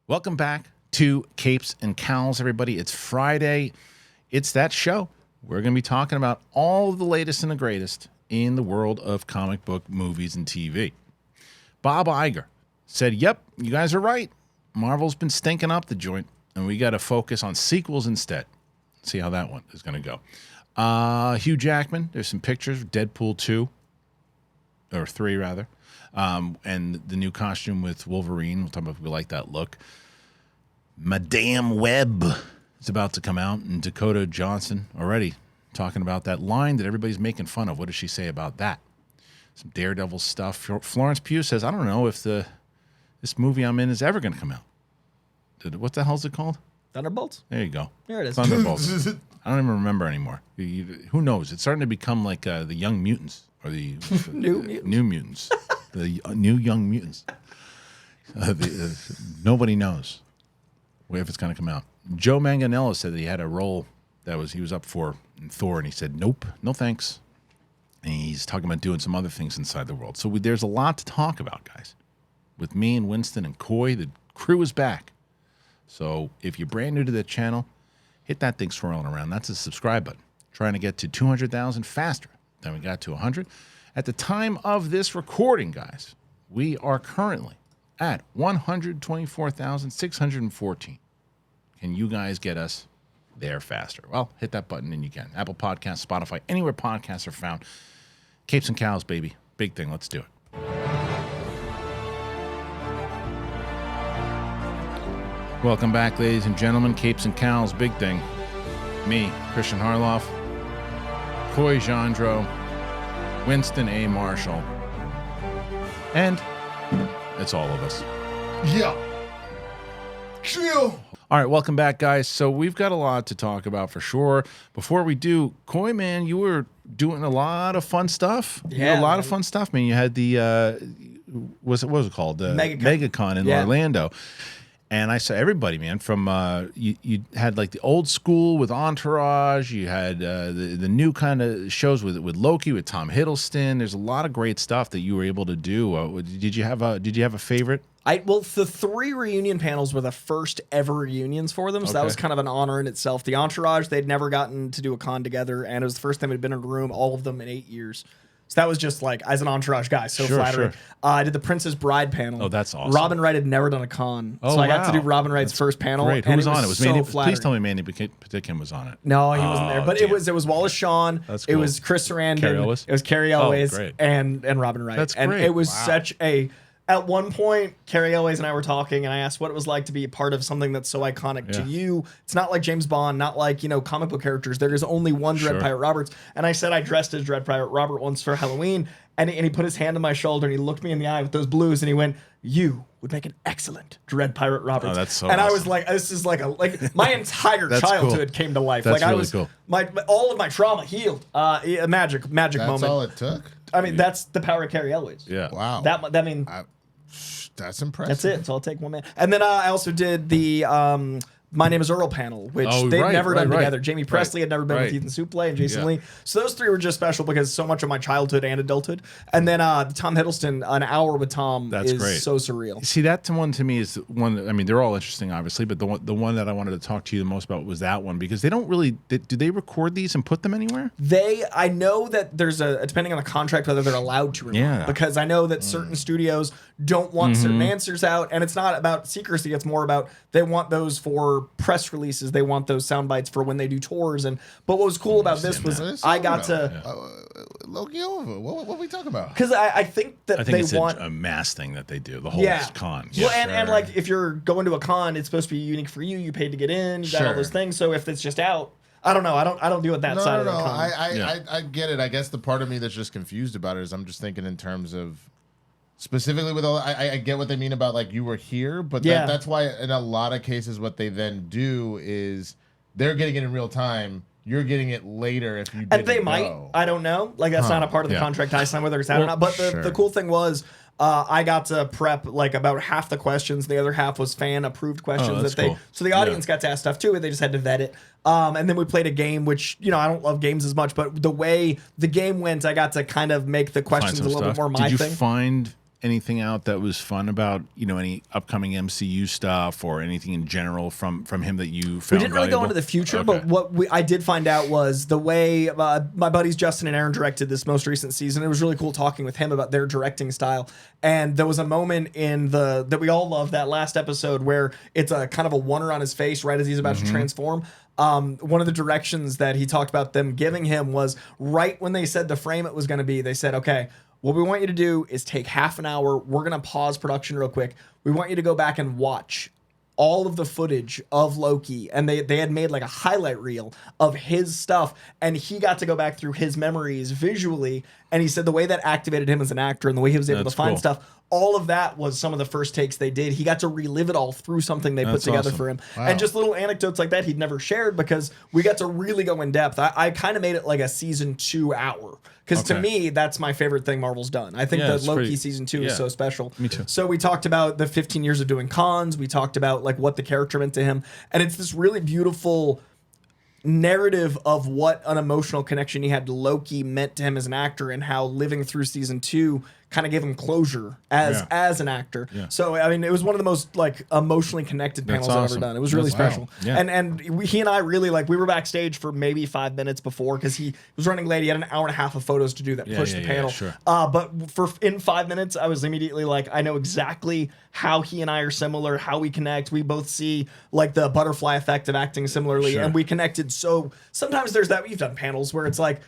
Welcome back to Capes and Cowls, everybody. It's Friday. It's that show. We're going to be talking about all of the latest and the greatest in the world of comic book movies and TV. Bob Iger said, yep, you guys are right. Marvel's been stinking up the joint, and we got to focus on sequels instead. See how that one is going to go. Hugh Jackman, there's some pictures of Deadpool 2, or 3 rather, and the new costume with Wolverine. We'll talk about if we like that look. Madame Web is about to come out, and Dakota Johnson already talking about that line that everybody's making fun of. What does she say about that? Some Daredevil stuff. Florence Pugh says, I don't know if this movie I'm in is ever going to come out. What the hell is it called? Thunderbolts? There you go. There it is. Thunderbolts. I don't even remember anymore. Who knows? It's starting to become like the Young Mutants or the New Mutants. The new Young Mutants. Nobody knows if it's going to come out. Joe Manganiello said that he had a role he was up for in Thor, and he said, nope, no thanks. And he's talking about doing some other things inside the world. So there's a lot to talk about, guys. With me and Winston and Coy, the crew is back. So if you're brand new to the channel, hit that thing swirling around. That's the subscribe button. Trying to get to 200,000 faster than we got to 100. At the time of this recording, guys, we are currently at 124,614. Can you guys get us there faster? Well, hit that button and you can. Apple Podcasts, Spotify, anywhere podcasts are found. Capes and Cowls, baby. Big thing. Let's do it. Welcome back, ladies and gentlemen. Capes and Cowls, big thing. Me, Kristian Harloff, Coy Jandreau, Winston A. Marshall, and it's all of us. Yeah. Chill. All right, welcome back, guys. So we've got a lot to talk about for sure. Before we do, Coy, man, you were doing a lot of fun stuff. Yeah, a lot of fun stuff, man. You had the what was it called? MegaCon in Orlando. And I saw everybody, man, from you had like the old school with Entourage. You had the new kind of shows with Loki, with Tom Hiddleston. There's a lot of great stuff that you were able to do. Did you have a favorite? Well, the 3 reunion panels were the first ever reunions for them, so that was kind of an honor in itself. The Entourage, they'd never gotten to do a con together, and it was the first time they'd been in a room, all of them in 8 years. So that was just like, as an Entourage guy, so flattering. Sure. I did the Princess Bride panel. Oh, that's awesome. Robin Wright had never done a con, so I got to do Robin Wright's first panel. Great. Who was on it? Was Mandy, flattering. please tell me Mandy Patinkin was on it. No, he wasn't there. But damn. it was Wallace Shawn. That's cool. It was Chris Sarandon. Carrie Elwes? It was Carrie Elwes great. and Robin Wright. That's and great. it was such a... At one point, Carrie Elwes and I were talking, and I asked what it was like to be a part of something that's so iconic to you. It's not like James Bond, not like, comic book characters. There is only one Dread Pirate Roberts. And I said I dressed as Dread Pirate Robert once for Halloween, and he put his hand on my shoulder, and he looked me in the eye with those blues, and he went, you would make an excellent Dread Pirate Roberts. Oh, that's so and awesome. I was like, this is like my entire childhood came to life. That's like really cool. All of my trauma healed. Magic That's moment. That's all it took? I mean, that's the power of Carrie Elwes. Yeah. Wow. That's impressive. That's it. So I'll take one man. And then I also did the My Name is Earl panel, which they've never done together. Jamie Presley had never been with Ethan Suplee and Jason Lee. So those 3 were just special because so much of my childhood and adulthood. And then Tom Hiddleston, an hour with Tom is great. so surreal. See, that one to me is one. I mean, they're all interesting, obviously, but the one that I wanted to talk to you the most about was that one because they don't really. Do they record these and put them anywhere? I know that there's depending on the contract whether they're allowed to or not. Because I know that certain studios don't want certain answers out, and it's not about secrecy. It's more about they want those for press releases. They want those sound bites for when they do tours. But what was cool about this was I got to Loki over. What are we talking about? Because I think that they want a mass thing that they do the whole con. Well, and like if you're going to a con, it's supposed to be unique for you. You paid to get in. You got all those things. So if it's just out. I don't know. I don't deal with that side of the con. I get it. I guess the part of me that's just confused about it is I'm just thinking in terms of specifically with all. I get what they mean about like you were here, but that's why in a lot of cases what they then do is they're getting it in real time. You're getting it later if you didn't And they might. I don't know. Like that's not a part of the contract I signed whether it's out or not. But the cool thing was. I got to prep like about half the questions. The other half was fan approved questions so the audience got to ask stuff too. They just had to vet it. And then we played a game, which I don't love games as much, but the way the game went, I got to kind of make the questions a little bit more my thing. Did you find anything out that was fun about, any upcoming MCU stuff or anything in general from him that you found We didn't really go into the future, but what I did find out was the way my buddies Justin and Aaron directed this most recent season. It was really cool talking with him about their directing style. And there was a moment that we all love, that last episode where it's a kind of a wonder on his face right as he's about to transform. One of the directions that he talked about them giving him was right when they said the frame it was going to be, they said, okay, what we want you to do is take half an hour. We're going to pause production real quick. We want you to go back and watch all of the footage of Loki. And they had made like a highlight reel of his stuff. And he got to go back through his memories visually. And he said the way that activated him as an actor and the way he was able to find stuff, all of that was some of the first takes they did. He got to relive it all through something they put together for him. Wow. And just little anecdotes like that he'd never shared because we got to really go in depth. I kind of made it like a season 2 hour. Because to me, that's my favorite thing Marvel's done. I think that Loki season 2 is so special. Me too. So we talked about the 15 years of doing cons. We talked about like what the character meant to him. And it's this really beautiful narrative of what an emotional connection he had to Loki meant to him as an actor and how living through season 2 kind of gave him closure as an actor. Yeah. So I mean, it was one of the most like emotionally connected panels I've ever done. It was really special. Yeah. And he and I really we were backstage for maybe 5 minutes before because he was running late. He had an hour and a half of photos to do that pushed the panel. Sure. But in 5 minutes, I was immediately like, I know exactly how he and I are similar, how we connect. We both see like the butterfly effect of acting similarly, and we connected. So sometimes there's that. We've done panels where it's like,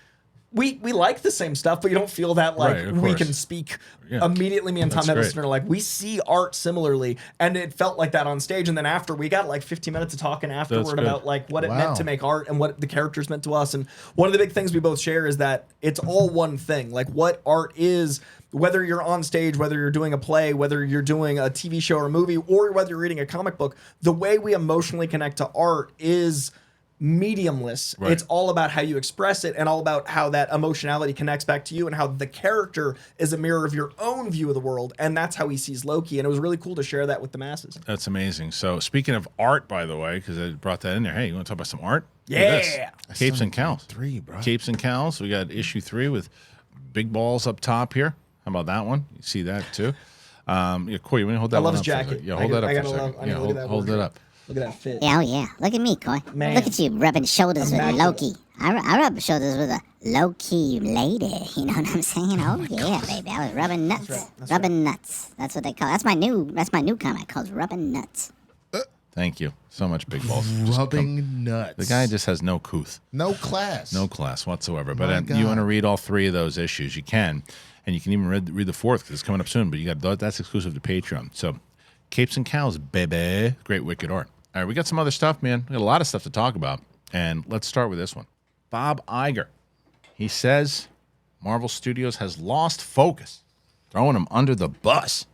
we like the same stuff, but you don't feel that like we can speak immediately. Me and Tom Hiddleston are like, we see art similarly, and it felt like that on stage. And then after, we got like 15 minutes of talking afterward about like what it meant to make art and what the characters meant to us. And one of the big things we both share is that it's all one thing. Like what art is, whether you're on stage, whether you're doing a play, whether you're doing a TV show or a movie, or whether you're reading a comic book, the way we emotionally connect to art is mediumless. It's all about how you express it and all about how that emotionality connects back to you and how the character is a mirror of your own view of the world. And that's how he sees Loki. And it was really cool to share that with the masses. That's amazing. So speaking of art, by the way, because I brought that in there. Hey, you want to talk about some art? Yeah. Capes and Cowls. 3, bro. Capes and Cowls. We got issue 3 with big balls up top here. How about that one? You see that too? Coy, you want to hold that one up? I love his jacket. Yeah, hold that up for a second. Yeah, hold it up. Look at that fit. Yeah, oh yeah. Look at me, Coy. Man. Look at you rubbing shoulders with Loki. I rub shoulders with a low-key lady. You know what I'm saying? Oh yeah, baby. I was rubbing nuts. That's rubbing nuts. That's what they call it. That's my new comic called Rubbing Nuts. Thank you so much, Big Balls. Rubbing nuts. The guy just has no couth. No class. No class whatsoever. But you want to read all 3 of those issues, you can. And you can even read the 4th because it's coming up soon. But that's exclusive to Patreon. So Capes and Cowls, baby. Great wicked art. All right, we got some other stuff, man. We got a lot of stuff to talk about. And let's start with this one. Bob Iger. He says Marvel Studios has lost focus, throwing them under the bus.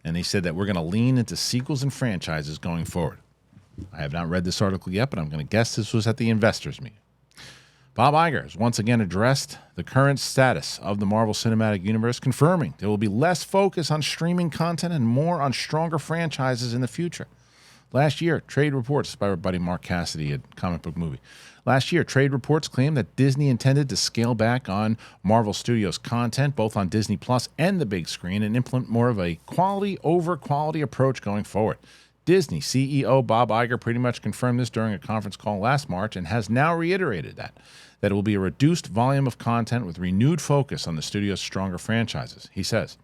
And he said that we're going to lean into sequels and franchises going forward. I have not read this article yet, but I'm going to guess this was at the investors meeting. Bob Iger has once again addressed the current status of the Marvel Cinematic Universe, confirming there will be less focus on streaming content and more on stronger franchises in the future. Last year, trade reports by our buddy Mark Cassidy at Comic Book Movie. Last year, trade reports claimed that Disney intended to scale back on Marvel Studios content, both on Disney Plus and the big screen, and implement more of a quality over quality approach going forward. Disney CEO Bob Iger pretty much confirmed this during a conference call last March and has now reiterated that it will be a reduced volume of content with renewed focus on the studio's stronger franchises. He says,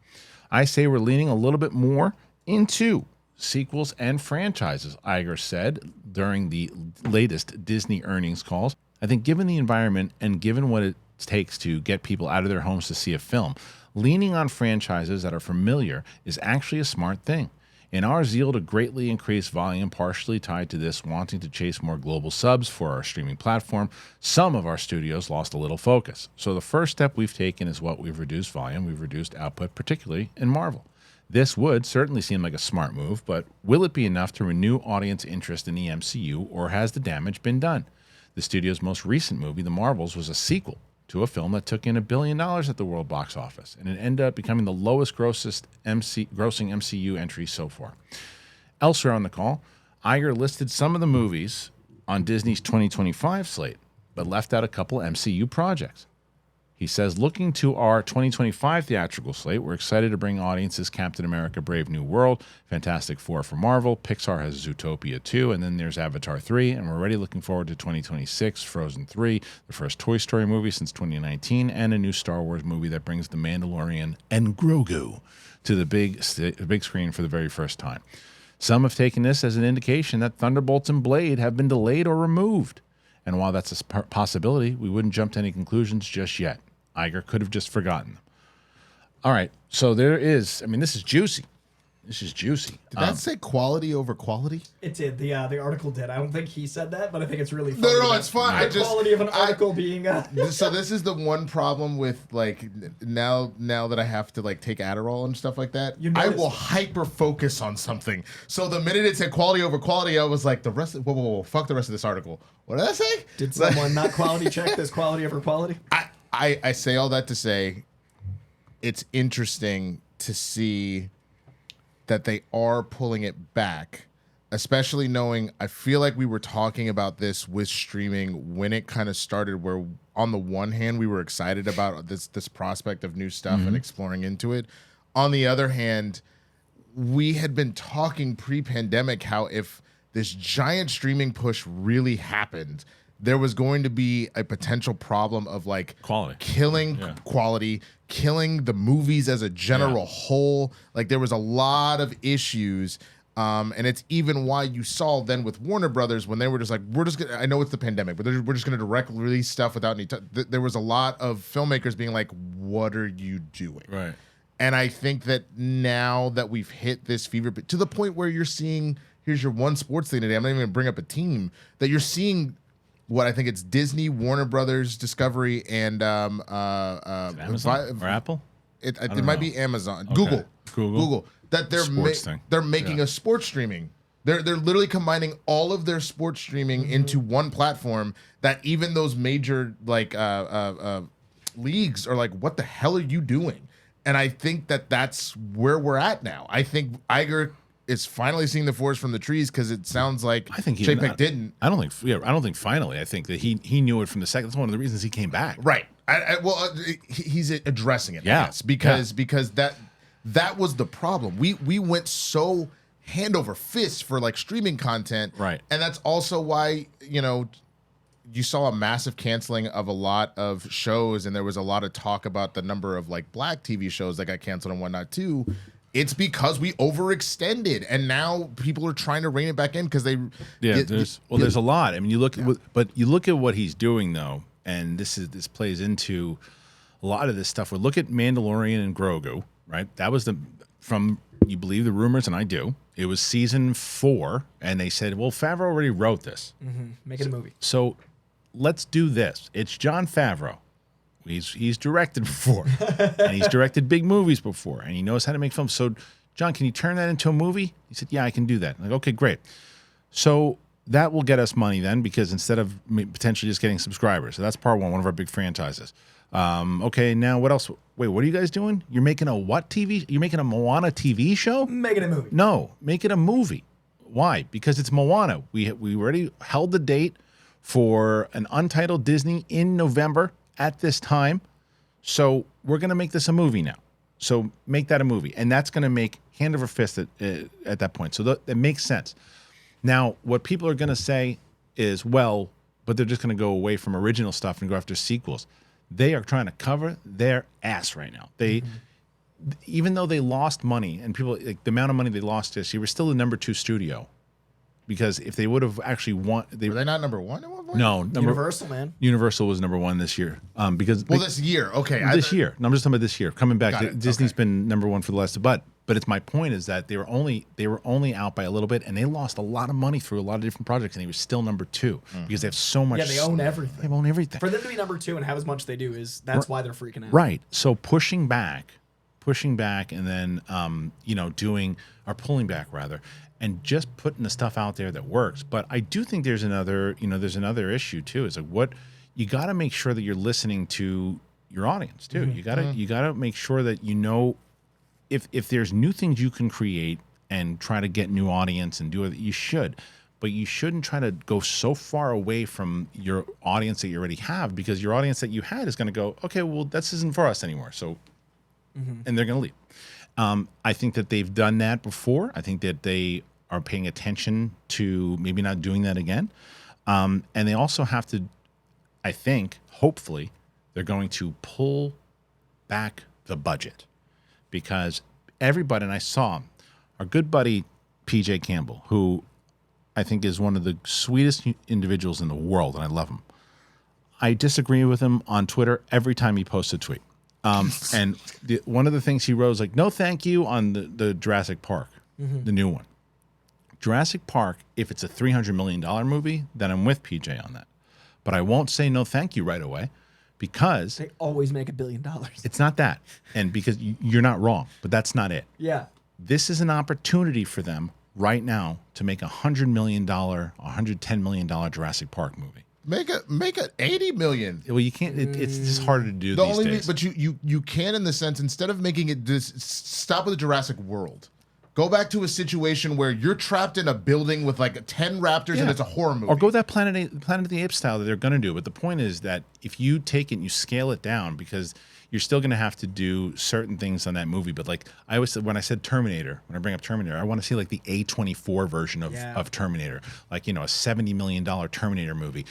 I say we're leaning a little bit more into sequels and franchises, Iger said during the latest Disney earnings calls. I think given the environment and given what it takes to get people out of their homes to see a film, leaning on franchises that are familiar is actually a smart thing. In our zeal to greatly increase volume, partially tied to this wanting to chase more global subs for our streaming platform, some of our studios lost a little focus. So the first step we've taken is what we've reduced volume, we've reduced output, particularly in Marvel. This would certainly seem like a smart move, but will it be enough to renew audience interest in the MCU, or has the damage been done? The studio's most recent movie, The Marvels, was a sequel to a film that took in $1 billion at the world box office, and it ended up becoming the lowest grossing MCU entry so far. Elsewhere on the call, Iger listed some of the movies on Disney's 2025 slate, but left out a couple MCU projects. He says, looking to our 2025 theatrical slate, we're excited to bring audiences Captain America Brave New World, Fantastic Four for Marvel, Pixar has Zootopia 2, and then there's Avatar 3, and we're already looking forward to 2026, Frozen 3, the first Toy Story movie since 2019, and a new Star Wars movie that brings The Mandalorian and Grogu to the big screen for the very first time. Some have taken this as an indication that Thunderbolts and Blade have been delayed or removed. And while that's a possibility, we wouldn't jump to any conclusions just yet. Iger could have just forgotten them. All right, so there is, I mean, this is juicy. This is juicy. Did that say quality over quality? It did. The article did. I don't think he said that, but I think it's really funny. No, it's fine. The quality of an article being... So this is the one problem with, like, now that I have to, like, take Adderall and stuff like that, I will hyper-focus on something. So the minute it said quality over quality, I was like, whoa, fuck the rest of this article. What did I say? Did someone not quality check this quality over quality? I say all that to say it's interesting to see that they are pulling it back, especially knowing I feel like we were talking about this with streaming when it kind of started, where on the one hand we were excited about this prospect of new stuff and exploring into it. On the other hand, we had been talking pre-pandemic how if this giant streaming push really happened, there was going to be a potential problem of like killing quality, killing the movies as a general whole. Like there was a lot of issues. And it's even why you saw then with Warner Brothers when they were just like, I know it's the pandemic, but we're just going to direct release stuff without any there was a lot of filmmakers being like, what are you doing? Right. And I think that now that we've hit this fever to the point where you're seeing, here's your one sports thing today, I'm not even going to bring up a team, that you're seeing what I think it's Disney, Warner Brothers, Discovery, and Amazon or Apple. It might be Amazon, Okay. Google. That they're making a sports streaming. They're literally combining all of their sports streaming into one platform. That even those major like leagues are like, what the hell are you doing? And I think that that's where we're at now. I think Iger is finally seeing the forest from the trees because it sounds like Chapek didn't. I don't think finally. I think that he knew it from the second. That's one of the reasons he came back. Right. He's addressing it. Yes, because that was the problem. We went so hand over fist for like streaming content. Right. And that's also why, you saw a massive canceling of a lot of shows, and there was a lot of talk about the number of like black TV shows that got canceled and whatnot too. It's because we overextended, and now people are trying to rein it back in because they. Yeah, there's a lot. I mean, you look at what he's doing though, and this plays into a lot of this stuff. We look at Mandalorian and Grogu, right? That was from you believe the rumors, and I do. It was season 4, and they said, well, Favreau already wrote this. Make it a movie. So let's do this. It's Jon Favreau. He's directed before, and he's directed big movies before, and he knows how to make films. So, John, can you turn that into a movie? He said, yeah, I can do that. I'm like, okay, great. So that will get us money then, because instead of potentially just getting subscribers. So that's part one of our big franchises. Okay, now what else? Wait, what are you guys doing? You're making a what TV? You're making a Moana TV show? Make it a movie. No, make it a movie. Why? Because it's Moana. We already held the date for an untitled Disney in November at this time. So we're going to make this a movie now. So make that a movie. And that's going to make hand over fist at that point. So that makes sense. Now, what people are going to say is, well, but they're just going to go away from original stuff and go after sequels. They are trying to cover their ass right now. They, even though they lost money, and people, like the amount of money they lost this year, we're still the number 2 studio. Because if they would have actually won, were they not number 1 at one point? No, Universal, man. Universal was number 1 this year. Because this year, okay. This year, no, I'm just talking about this year. Coming back, Disney's been number 1 for the last. But it's my point is that they were only out by a little bit, and they lost a lot of money through a lot of different projects, and they were still number 2 because they have so much. Yeah, they own everything. They own everything. For them to be number 2 and have as much they do that's why they're freaking out. Right. So pushing back, and then pulling back rather. And just putting the stuff out there that works. But I do think there's another issue too. Is like what you got to make sure that you're listening to your audience too. You gotta make sure that if there's new things you can create and try to get new audience and do it, you should. but you shouldn't try to go so far away from your audience that you already have, because your audience that you had is going to go, okay, well, this isn't for us anymore. So, and they're going to leave. I think that they've done that before. I think that they are paying attention to maybe not doing that again. And they also have to, I think, hopefully, they're going to pull back the budget, because everybody, and I saw our good buddy PJ Campbell, who I think is one of the sweetest individuals in the world, and I love him. I disagree with him on Twitter every time he posts a tweet. And one of the things he wrote was like, no thank you on the Jurassic Park, the new one. Jurassic Park, if it's a $300 million movie, then I'm with PJ on that. But I won't say no thank you right away, because they always make $1 billion. It's not that. And because you're not wrong, but that's not it. Yeah. This is an opportunity for them right now to make $100 million, $110 million Jurassic Park movie. Make it $80 million. Well, you can't. It's just harder to do these days. But you can, in the sense, instead of making it just stop with the Jurassic World. Go back to a situation where you're trapped in a building with like 10 raptors and it's a horror movie. Or go that Planet of the Apes style that they're going to do. But the point is that if you take it and you scale it down, because you're still going to have to do certain things on that movie. But like I always said, when I said Terminator, when I bring up Terminator, I want to see like the A24 version of Terminator, like, you know, a $70 million Terminator movie.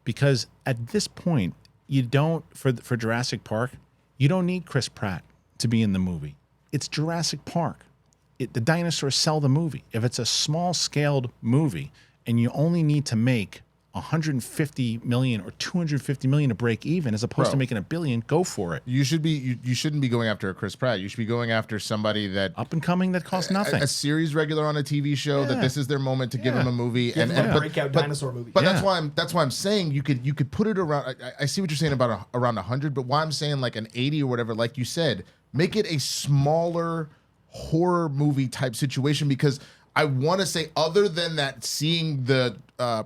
Because at this point, you don't, for Jurassic Park, you don't need Chris Pratt to be in the movie. It's Jurassic Park. The dinosaurs sell the movie. If it's a small-scaled movie and you only need to make $150 million or $250 million to break even, as opposed to making $1 billion, go for it. You should be. You shouldn't be going after a Chris Pratt. You should be going after somebody that up and coming that costs nothing. A series regular on a TV show that this is their moment to give him a movie and breakout dinosaur movie. But that's why I'm saying you could put it around. I see what you're saying about around 100, but why I'm saying like an 80 or whatever, like you said, make it a smaller horror movie type situation, because I want to say, other than that, seeing the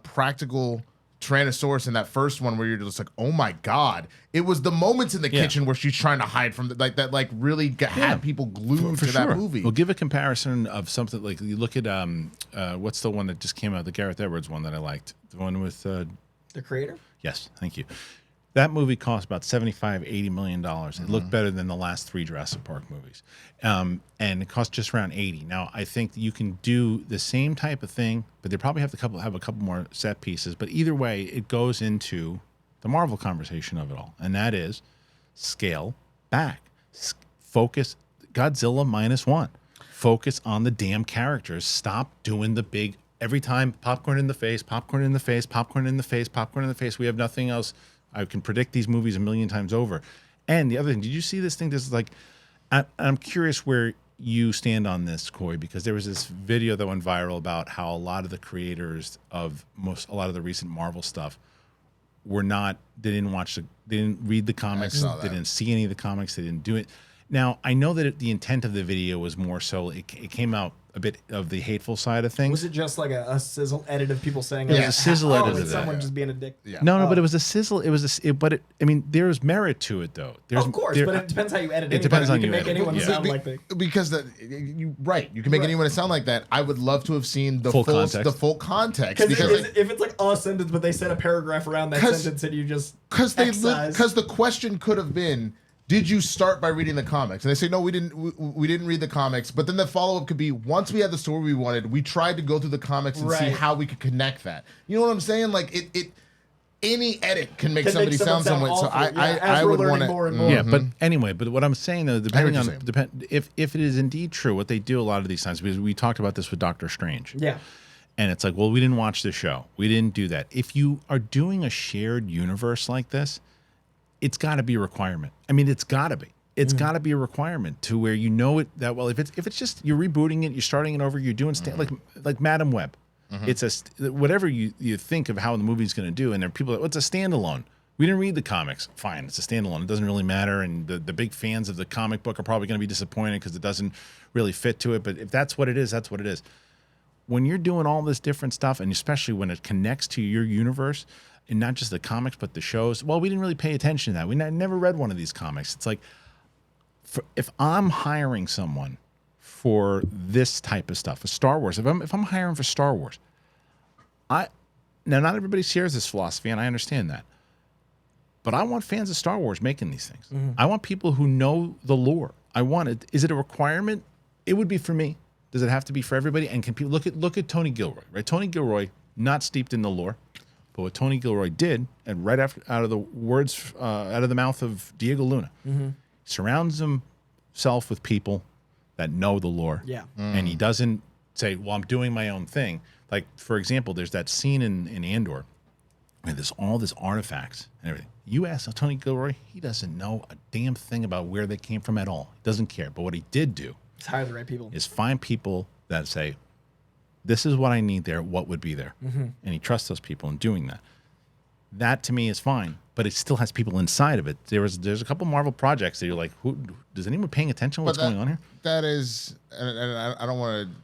practical Tyrannosaurus in that first one where you're just like, oh my god, it was the moments in the kitchen where she's trying to hide from that really had people glued to that movie. We'll give a comparison of something like, you look at what's the one that just came out, the Gareth Edwards one that I liked, the one with The Creator. Yes, thank you. That movie cost about $75-80 million. It looked better than the last 3 Jurassic Park movies. And it cost just around 80. Now, I think you can do the same type of thing, but they probably have a couple more set pieces. But either way, it goes into the Marvel conversation of it all. And that is scale back. Focus Godzilla -1. Focus on the damn characters. Stop doing the big, every time, popcorn in the face, popcorn in the face, popcorn in the face, popcorn in the face. We have nothing else. I can predict these movies 1,000,000 times over. And the other thing, did you see this thing? This is like, I'm curious where you stand on this, Coy, because there was this video that went viral about how a lot of the creators of a lot of the recent Marvel stuff they didn't read the comics, they didn't see any of the comics, they didn't do it. Now, I know that the intent of the video was more so, it came out a bit of the hateful side of things. Was it just like a sizzle edit of people saying, it was a sizzle edit of someone just being a dick? Yeah. No, but it was a sizzle. It was I mean, there's merit to it, though. Of course, but it depends how you edit it. It depends on you. You can make anyone sound like that. Because you can make anyone sound like that. I would love to have seen the full context. Because if it's like a sentence, but they said a paragraph around that sentence, and you just because the question could have been, did you start by reading the comics? And they say, no, we didn't read the comics. But then the follow-up could be, once we had the story we wanted, we tried to go through the comics and see how we could connect that. You know what I'm saying? Like, any edit can make somebody sound some way. So I would want to. Yeah, but anyway, but what I'm saying, though, if it is indeed true, what they do a lot of these times, because we talked about this with Doctor Strange. Yeah. And it's like, well, we didn't watch the show. We didn't do that. If you are doing a shared universe like this, it's got to be a requirement. I mean, it's got to be. It's got to be a requirement to where you know it that well. If it's just you're rebooting it, you're starting it over, you're doing like Madam Web. It's whatever you think of how the movie's going to do, and there are people that, well, it's a standalone. We didn't read the comics. Fine, it's a standalone. It doesn't really matter, and the big fans of the comic book are probably going to be disappointed because it doesn't really fit to it. But if that's what it is, that's what it is. When you're doing all this different stuff, and especially when it connects to your universe, and not just the comics, but the shows. Well, we didn't really pay attention to that. We never read one of these comics. It's like, if I'm hiring someone for this type of stuff, for Star Wars, if I'm hiring for Star Wars, Now, not everybody shares this philosophy, and I understand that. But I want fans of Star Wars making these things. I want people who know the lore. I want it. Is it a requirement? It would be for me. Does it have to be for everybody? And can people look at Tony Gilroy, right? Tony Gilroy, not steeped in the lore, but what Tony Gilroy did, and right after out of the words out of the mouth of Diego Luna, surrounds himself with people that know the lore. Yeah. And he doesn't say, "Well, I'm doing my own thing." Like, for example, there's that scene in Andor where there's all this artifacts and everything. You ask Tony Gilroy, he doesn't know a damn thing about where they came from at all. He doesn't care. But what he did do hire the right people. Is find people that say, this is what I need there, what would be there. And he trusts those people in doing that. That to me is fine, but it still has people inside of it. There's a couple Marvel projects that you're like, does anyone paying attention to what's going on here? That is, and I don't want to,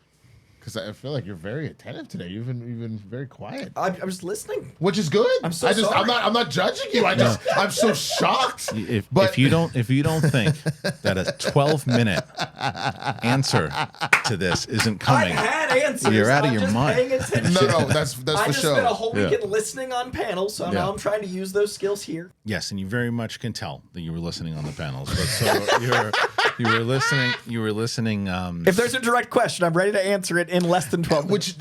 because I feel like you're very attentive today. You've been very quiet. I'm just listening, which is good. I'm sorry. I'm not judging you. I'm so shocked. If you don't think that a 12-minute answer to this isn't coming, I've had answers. You're out of I'm your just mind. paying attention. No, that's for I just sure. spent a whole weekend listening on panels, so now I'm trying to use those skills here. Yes, and you very much can tell that you were listening on the panels. But so you were listening. You were listening. If there's a direct question, I'm ready to answer it in less than 12 minutes.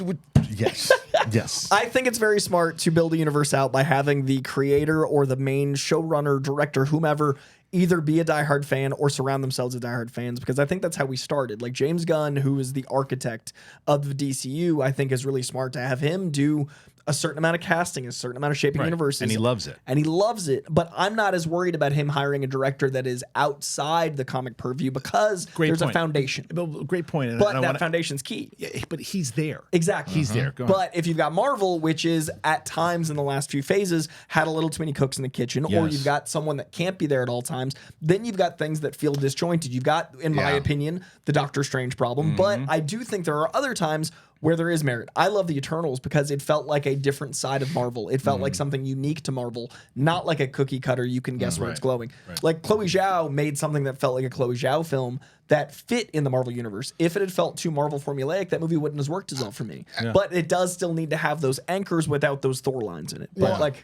Yes. I think it's very smart to build a universe out by having the creator or the main showrunner, director, whomever, either be a diehard fan or surround themselves with diehard fans, because I think that's how we started. Like James Gunn, who is the architect of the DCU, I think is really smart to have him do a certain amount of casting, a certain amount of shaping universes. And he loves it. And he loves it. But I'm not as worried about him hiring a director that is outside the comic purview because there's a foundation. Great point. And but that foundation's key. Yeah, but he's there. Exactly. He's there. Go but if you've got Marvel, which is at times in the last few phases had a little too many cooks in the kitchen, or you've got someone that can't be there at all times, then you've got things that feel disjointed. You've got, in my opinion, the Doctor Strange problem. But I do think there are other times where there is merit. I love the Eternals because it felt like a different side of Marvel. It felt like something unique to Marvel, not like a cookie cutter you can guess where it's glowing. Like Chloe Zhao made something that felt like a Chloe Zhao film that fit in the Marvel universe. If it had felt too Marvel formulaic, that movie wouldn't have worked as well for me. But it does still need to have those anchors without those Thor lines in it. But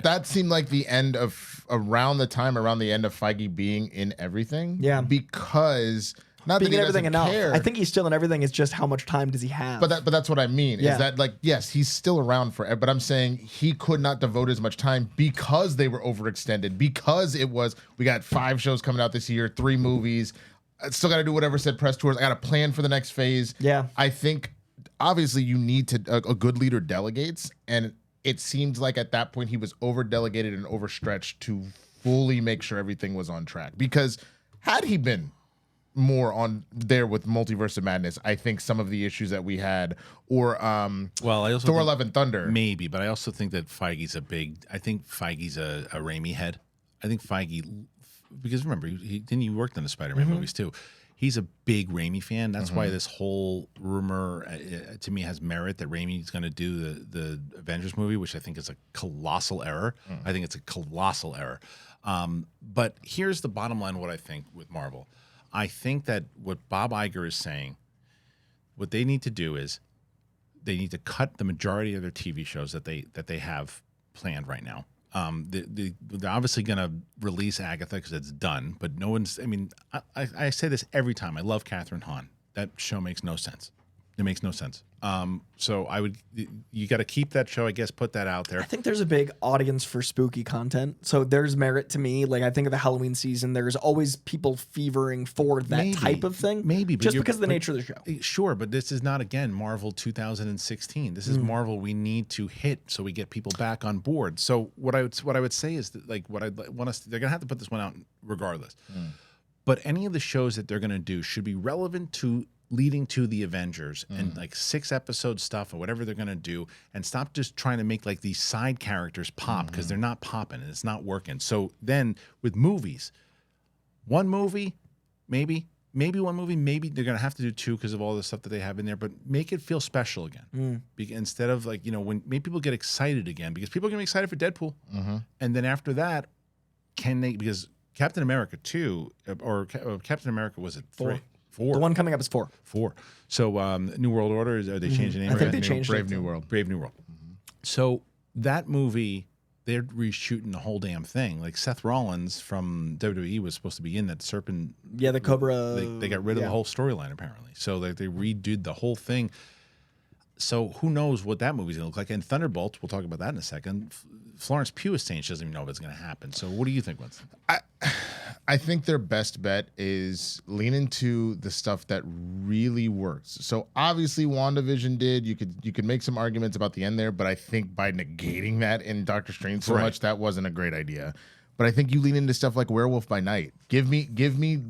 that seemed like the end of around the end of Feige being in everything. Yeah, because. Not being that he everything enough. care. I think he's still in everything. It's just how much time does he have? But that's what I mean. Is that like, yes, he's still around for it, but I'm saying he could not devote as much time because they were overextended. Because we got 5 shows coming out this year, 3 movies. I still got to do whatever said press tours. I got to plan for the next phase. Yeah, I think obviously you need to a good leader delegates, and it seems like at that point he was over delegated and overstretched to fully make sure everything was on track. Because had he been more on there with Multiverse of Madness, I think some of the issues that we had, or I also Thor: Love and Thunder, maybe, but I also think that Feige's a Raimi head. I think Feige, because remember, he worked on the Spider-Man movies too. He's a big Raimi fan. That's why this whole rumor to me has merit that Raimi's going to do the Avengers movie, which I think is a colossal error. I think it's a colossal error. But here's the bottom line: what I think with Marvel. I think that what Bob Iger is saying, what they need to do is they need to cut the majority of their TV shows that they have planned right now. They're obviously going to release Agatha because it's done, but no one's. I mean, I say this every time. I love Catherine Hahn. That show makes no sense. It makes no sense. So you got to keep that show, I guess, put that out there. I think there's a big audience for spooky content. So there's merit to me. Like I think of the Halloween season, there's always people fevering for that type of thing. Maybe. But just because of the nature of the show. Sure, but this is not, again, Marvel 2016. This is Marvel we need to hit so we get people back on board. So what I would say is that, like, what I want us, they're going to have to put this one out regardless. But any of the shows that they're going to do should be relevant to leading to the Avengers and like 6-episode stuff or whatever they're going to do, and stop just trying to make like these side characters pop because they're not popping and it's not working. So then with movies, one movie, maybe one movie, maybe they're going to have to do 2 because of all the stuff that they have in there, but make it feel special again. Instead of like, when make people get excited again, because people are going to be excited for Deadpool. And then after that, because Captain America 2 or Captain America was it 3? 4. The one coming up is 4. 4. So New World Order, are they changing the name? I think they changed Brave New World. Brave New World. So that movie, they're reshooting the whole damn thing. Like Seth Rollins from WWE was supposed to be in that serpent. Yeah, the Cobra. They got rid of the whole storyline apparently. So they redid the whole thing. So who knows what that movie's gonna look like? And Thunderbolts, we'll talk about that in a second. Florence Pugh is saying she doesn't even know if it's gonna happen. So what do you think, Winston? I think their best bet is lean into the stuff that really works. So obviously WandaVision did. You could make some arguments about the end there, but I think by negating that in Doctor Strange so much, that wasn't a great idea. But I think you lean into stuff like Werewolf by Night. Give me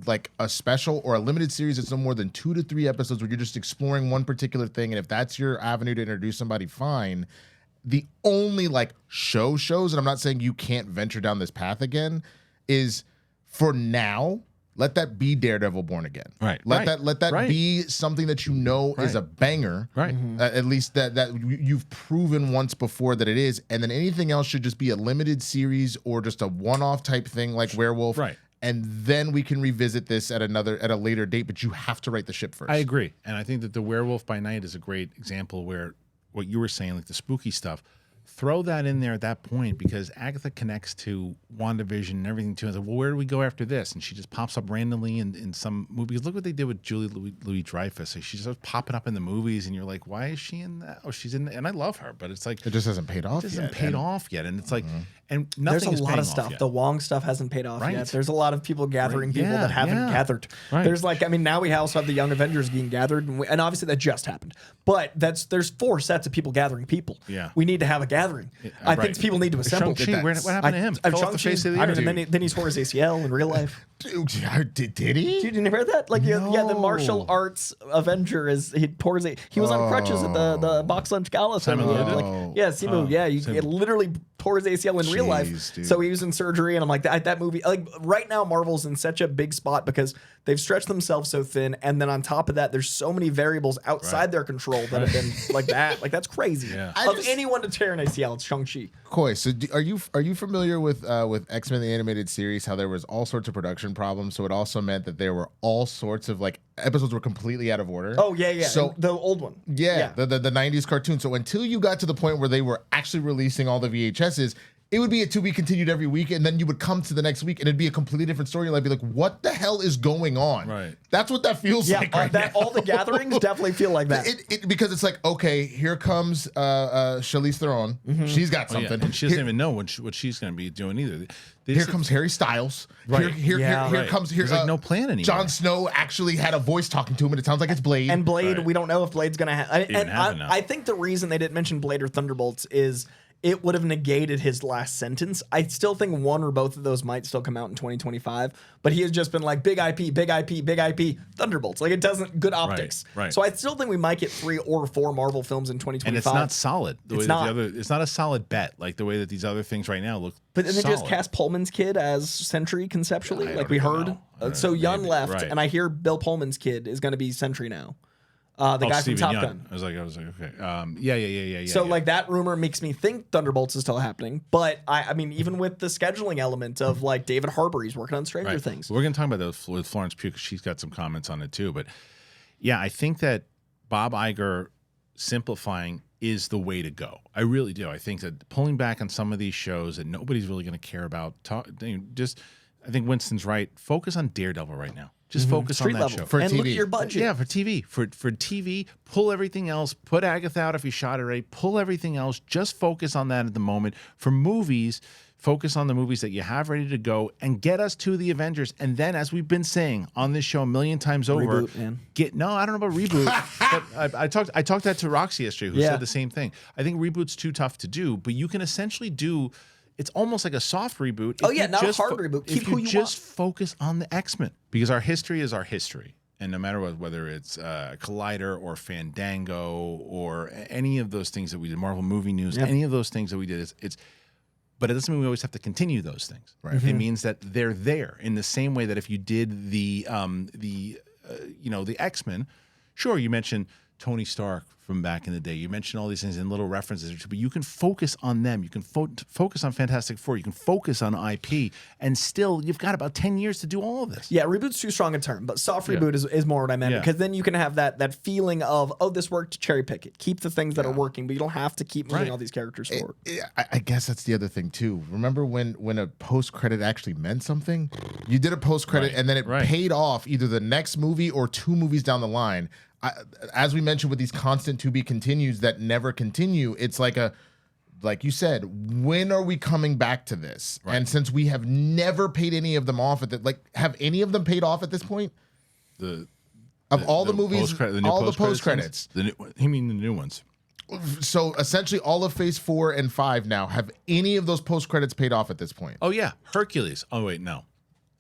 like a special or a limited series that's no more than 2 to 3 episodes where you're just exploring one particular thing. And if that's your avenue to introduce somebody, fine. The only like shows, and I'm not saying you can't venture down this path again, is for now, let that be Daredevil Born Again. Right. Let that be something that you know is a banger. Right. At least that you've proven once before that it is. And then anything else should just be a limited series or just a one-off type thing like Werewolf. Right. And then we can revisit this at a later date, but you have to write the ship first. I agree. And I think that the Werewolf by Night is a great example where what you were saying, like the spooky stuff, throw that in there at that point because Agatha connects to WandaVision and everything too. And like, well, where do we go after this? And she just pops up randomly in some movies. Look what they did with Julie Louis-Dreyfus. So she starts popping up in the movies, and you're like, why is she in that? Oh, she's in that. And I love her, but it's like it just hasn't paid off. It hasn't paid off yet, and it's like, and nothing. There's a lot of stuff. stuff. The Wong stuff hasn't paid off yet. There's a lot of people gathering people Yeah, that haven't yeah. gathered. Right. There's like, I mean, now we also have the Young Avengers being gathered, and obviously that just happened. But there's 4 sets of people gathering people. Yeah. We need to have a gathering. I think people need to assemble. Shang-Chi, what happened to him? Fell off the face of the earth. And then he tore his ACL in real life. Dude, did he? Did you hear that? Like, yeah, the martial arts Avenger he tore his. He was on crutches at the box lunch gala. Simon Liu did? Like, yeah, Simu. Yeah, he literally tore his ACL in real life. Dude. So he was in surgery, and I'm like, that movie. Like right now, Marvel's in such a big spot because they've stretched themselves so thin, and then on top of that, there's so many variables outside their control that have been like that. Like that's crazy. Yeah. Anyone to tear an ACL, it's Shang-Chi. Coy, so are you familiar with X-Men the animated series? How there was all sorts of production problems, so it also meant that there were all sorts of like episodes were completely out of order. Oh yeah. So the old one. Yeah. The 90s cartoon. So until you got to the point where they were actually releasing all the VHSs, it would be a to be continued every week, and then you would come to the next week, and it'd be a completely different story. You'd be like, "What the hell is going on?" Right. That's what that feels like. Right now. All the gatherings definitely feel like that. Because it's like, okay, here comes Charlize Theron. She's got something, and she doesn't even know what she's going to be doing either. Here comes Harry Styles. Right. Here comes There's like no plan anymore. Jon Snow actually had a voice talking to him, and it sounds like it's Blade. And Blade, Right. we don't know if Blade's going to have. I think the reason they didn't mention Blade or Thunderbolts is it would have negated his last sentence. I still think one or both of those might still come out in 2025, but he has just been like big IP, Thunderbolts. Like it doesn't good optics. Right. So I still think we might get 3 or 4 Marvel films in 2025. And it's not solid. It's not. It's not a solid bet like the way that these other things right now look. But then they just solid. cast Pullman's kid as Sentry conceptually, I like don't we even heard. know. So Yun Maybe. left, Right. and I hear Bill Pullman's kid is going to be Sentry now. The guy Stephen from Top Yeun. Gun. I was like, okay. Yeah. So like that rumor makes me think Thunderbolts is still happening. But I mean, even with the scheduling element of like David Harbour, he's working on Stranger Things. We're going to talk about those with Florence Pugh because she's got some comments on it too. But yeah, I think that Bob Iger simplifying is the way to go. I really do. I think that pulling back on some of these shows that nobody's really going to care about. I think Winston's right. Focus on Daredevil right now. Just focus Street on that level. show. And look at your budget. Yeah, for TV. For TV, pull everything else. Put Agatha out if you shot it right. Pull everything else. Just focus on that at the moment. For movies, focus on the movies that you have ready to go and get us to the Avengers. And then, as we've been saying on this show a million times over, Reboot, man. I don't know about reboot. But I talked that to Roxy yesterday, who said the same thing. I think reboot's too tough to do, but you can essentially do. It's almost like a soft reboot. Oh, yeah, not a hard reboot. Keep who you just focus on the X-Men. Because our history is our history. And no matter whether it's Collider or Fandango or any of those things that we did, Marvel Movie News, any of those things that we did, but it doesn't mean we always have to continue those things. Right. It means that they're there in the same way that if you did the X-Men, sure, you mentioned Tony Stark from back in the day. You mentioned all these things and little references, but you can focus on them. You can focus on Fantastic Four. You can focus on IP, and still you've got about 10 years to do all of this. Yeah, reboot's too strong a term, but soft reboot is more what I meant, because then you can have that feeling of, oh, this worked, cherry pick it. Keep the things that are working, but you don't have to keep moving all these characters forward. I guess that's the other thing too. Remember when a post-credit actually meant something? You did a post-credit and then it paid off either the next movie or 2 movies down the line. As we mentioned with these constant to be continues that never continue, it's like you said, when are we coming back to this? Right. And since we have never paid any of them off have any of them paid off at this point? All the movies, all the post credits. You mean the new ones? So essentially, all of Phase 4 and 5 now, have any of those post credits paid off at this point? Oh yeah, Hercules. Oh wait, no.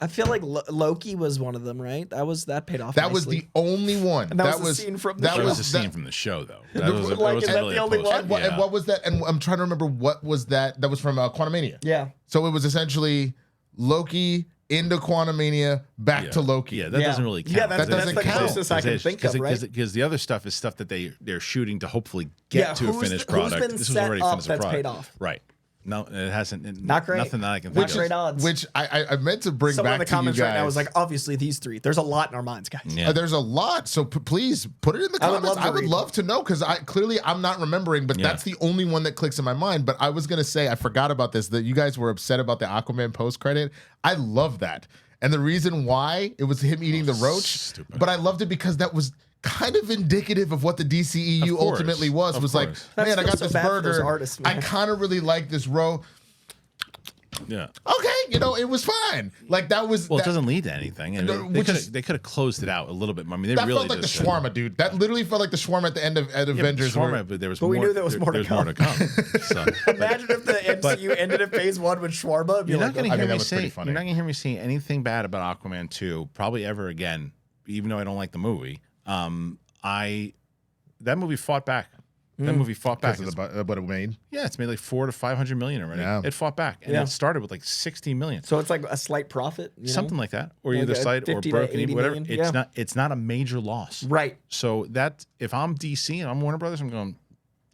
I feel like Loki was one of them, right? That paid off. That was the only one. And that was the scene from the show. That was a scene from the show, though. That was the only one? And what was that? And I'm trying to remember what was that. That was from Quantumania. Yeah. So it was essentially Loki into Quantumania, back to Loki. Yeah, that doesn't really count. Yeah, that's the closest I can think of, right? Because the other stuff is stuff that they're shooting to hopefully get to a finished product. Who's been set up that's paid off? Right. No, it hasn't. Not great. Nothing that I can think of. Great odds. Which I meant to bring Someone back in the comments to you guys. right now was like, obviously these 3. There's a lot in our minds, guys. Yeah. There's a lot, so please put it in the comments. I would love to know, because I'm not remembering, but that's the only one that clicks in my mind. But I was gonna say, I forgot about this, that you guys were upset about the Aquaman post credit. I love that, and the reason why it was him eating the roach. Stupid. But I loved it because that was kind of indicative of what the DCEU ultimately was. Was like, man, I got this burger. I kind of really like this roe. Yeah. Okay, it was fine. Like that was. Well, it doesn't lead to anything. I mean, they could have closed it out a little bit more. I mean, that really felt like the shawarma, dude. That literally felt like the shawarma at the end of Avengers. Shawarma, but there was but more. We knew there was more to come. So. Imagine if the MCU ended at Phase 1 with shawarma. You're not going to hear me say anything bad about Aquaman 2 probably ever again. Even though I don't like the movie, that movie fought back. That movie fought back. Because of what it made? Yeah, it's made like $400 to $500 million already. Yeah. It fought back. And it started with like $60 million. So it's like a slight profit? Something like that. Or like either slight or broken even, whatever. It's not a major loss. Right. So that if I'm DC and I'm Warner Brothers, I'm going,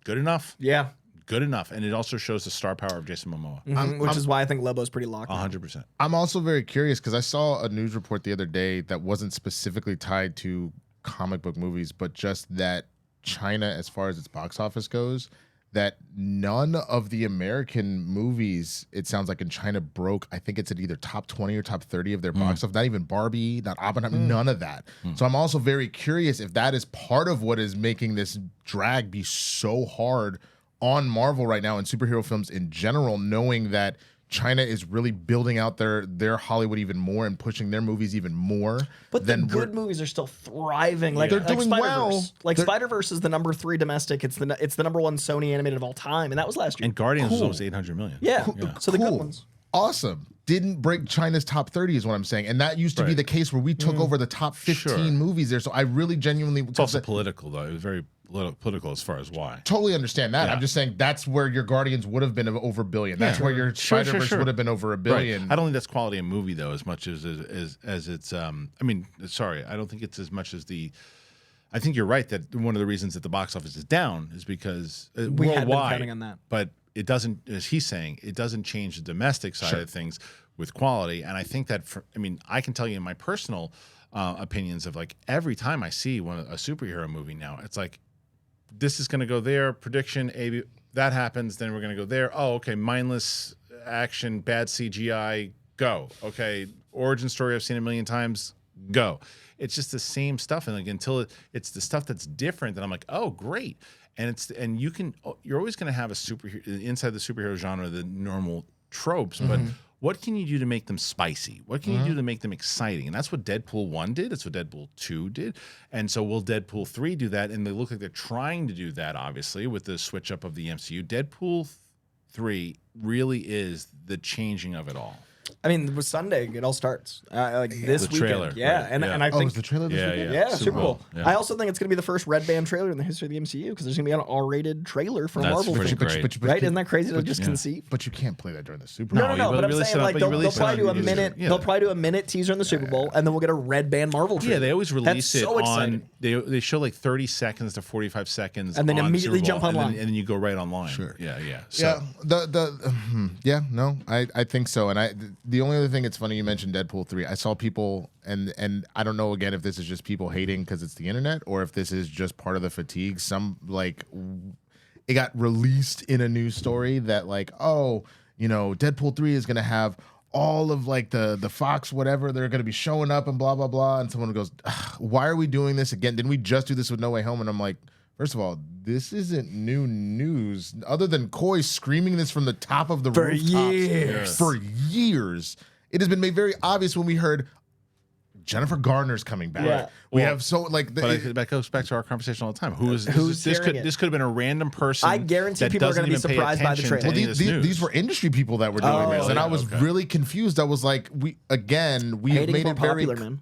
good enough. Yeah. Good enough. And it also shows the star power of Jason Momoa. Which is why I think Lobo's pretty locked. 100%. I'm also very curious because I saw a news report the other day that wasn't specifically tied to comic book movies, but just that China, as far as its box office goes, that none of the American movies, it sounds like in China, broke. I think it's at either top 20 or top 30 of their box office. Not even Barbie, not Oppenheimer, none of that. So I'm also very curious if that is part of what is making this drag be so hard on Marvel right now and superhero films in general, knowing that China is really building out their Hollywood even more and pushing their movies even more. But the good movies are still thriving. Like they're doing well. Like Spider-Verse is the number 3 domestic. It's the number 1 Sony animated of all time, and that was last year. And Guardians was almost $800 million. Yeah. So the good ones. Awesome. Didn't break China's top 30 is what I'm saying. And that used to be the case where we took over the top 15 movies there. So I really genuinely... It's also political, though. It was very political as far as why. Totally understand that. I'm just saying that's where your Guardians would have been over $1 billion. That's where your Spider-Verse would have been over $1 billion. Right. I don't think that's quality of movie, though, as much as it's... I don't think it's as much as the... I think you're right that one of the reasons that the box office is down is because we had been counting on that. But it doesn't, as he's saying, it doesn't change the domestic side of things with quality. And I think that, I can tell you in my personal opinions of like every time I see a superhero movie now, it's like, this is going to go there, prediction, A, that happens, then we're going to go there. Oh, okay, mindless action, bad CGI, go. Okay, origin story I've seen a million times, go. It's just the same stuff, and like until it's the stuff that's different, then I'm like, oh, great. And you're always going to have a superhero inside the superhero genre, the normal tropes, but what can you do to make them spicy? What can you do to make them exciting? And that's what Deadpool 1 did. That's what Deadpool 2 did. And so will Deadpool 3 do that? And they look like they're trying to do that, obviously, with the switch up of the MCU. Deadpool 3 really is the changing of it all. I mean, with Sunday, it all starts. Like this The trailer, weekend. Yeah. right, And, yeah. and I think. was the trailer this weekend? Yeah, Super Bowl. Yeah. I also think it's going to be the first red band trailer in the history of the MCU because there's going to be an R-rated trailer for a That's Marvel pretty film. great. Right? Isn't that crazy to just conceive? But you can't play that during the Super Bowl. No. you But I'm release saying it on- like but you they'll release it probably on do a YouTube. minute. Yeah. They'll probably do a minute teaser in the Super Bowl, and then we'll get a red band Marvel trailer. Yeah, they always release That's it so on. exciting. They show like 30 seconds to 45 seconds, And then on immediately Super Bowl, jump online. and then you go right online. Sure. Yeah. So, I think so. And the only other thing, it's funny you mentioned Deadpool 3. I saw people, and I don't know again if this is just people hating because it's the internet or if this is just part of the fatigue. Some like it got released in a news story that like, oh, Deadpool 3 is gonna have all of like the Fox whatever, they're gonna be showing up and blah blah blah. And someone goes, why are we doing this again? Didn't we just do this with No Way Home? And I'm like, first of all, this isn't new news. Other than Coy screaming this from the top of the rooftops for years, it has been made very obvious when we heard Jennifer Garner's coming back. Yeah. We have so like, but that goes back to our conversation all the time. Who's Who's this? hearing it? This could have been a random person. I guarantee that people are doesn't gonna be even pay surprised by the attention trailer. to any of this news. these were industry people that were doing this, and yeah, I was really confused. I was like, we Hating made more it very popular, man.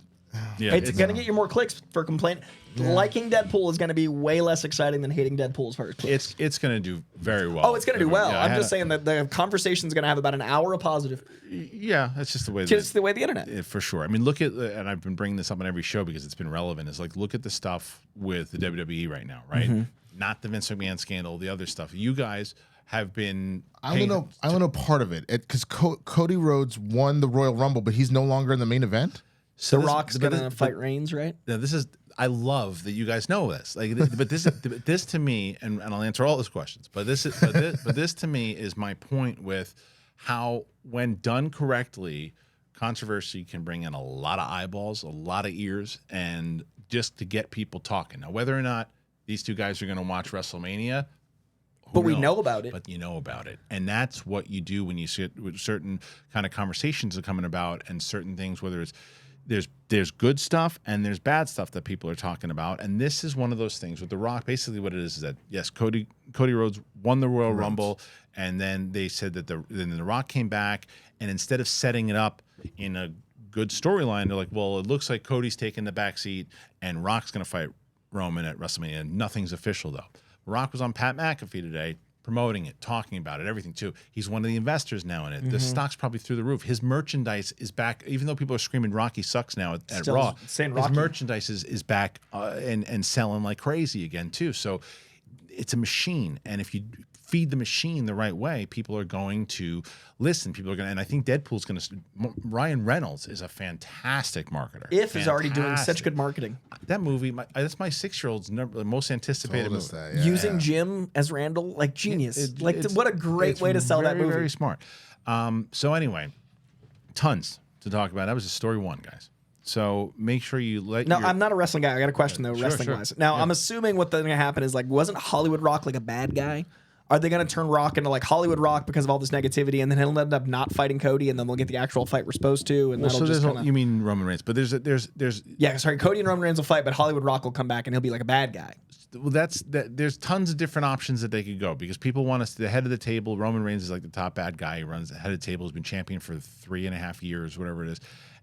Yeah, It's going to get you more clicks for complaint. Liking Deadpool is going to be way less exciting than hating Deadpool's first clicks. It's going to do very well. Oh, it's going to do well. Yeah, I'm just saying that the conversation's going to have about an hour of positive. Yeah, that's just the way. Just the way the internet. For sure. I mean, look at, and I've been bringing this up on every show because it's been relevant. Is like, look at the stuff with the WWE right now, right? Not the Vince McMahon scandal, the other stuff. You guys have been. I only know part of it because Cody Rhodes won the Royal Rumble, but he's no longer in the main event. So The Rock's going to fight Reigns, right? Now, this is. I love that you guys know this. Like, but this to me, and I'll answer all those questions. But this to me is my point with how, when done correctly, controversy can bring in a lot of eyeballs, a lot of ears, and just to get people talking. Now, whether or not these two guys are going to watch WrestleMania. But we know about it. But you know about it. And that's what you do when you sit with certain kind of conversations are coming about and certain things, whether it's there's good stuff and there's bad stuff that people are talking about. And this is one of those things with The Rock. Basically what it is that, yes, Cody Rhodes won the Royal Rumble. And then they said that then The Rock came back. And instead of setting it up in a good storyline, they're like, well, it looks like Cody's taking the back seat and Rock's going to fight Roman at WrestleMania. Nothing's official, though. Rock was on Pat McAfee today promoting it, talking about it, everything too. He's one of the investors now in it. The stock's probably through the roof. His merchandise is back, even though people are screaming Rocky sucks now at Raw. saying His Rocky. merchandise is back and selling like crazy again too. So it's a machine, and if you feed the machine the right way, people are going to listen. People are going to, and I think Deadpool's going to. Ryan Reynolds is a fantastic marketer. Is already doing such good marketing. That movie, that's my 6-year-old's most anticipated movie. Using Jim as Randall, like genius. What a great way to sell that movie. Very smart. So anyway, tons to talk about. That was just story one, guys. So make sure you let. No, I'm not a wrestling guy. I got a question though, wrestling wise. Now I'm assuming what's going to happen is like, wasn't Hollywood Rock like a bad guy? Are they going to turn Rock into like Hollywood Rock because of all this negativity, and then he'll end up not fighting Cody, and then we'll get the actual fight we're supposed to, and that'll just kinda... You mean Roman Reigns? But there's yeah, sorry, Cody and Roman Reigns will fight, but Hollywood Rock will come back and he'll be like a bad guy. Well, there's tons of different options that they could go because people want us to the head of the table. Roman Reigns is like the top bad guy. He runs the head of the table. He's been champion for 3.5 years, whatever it is,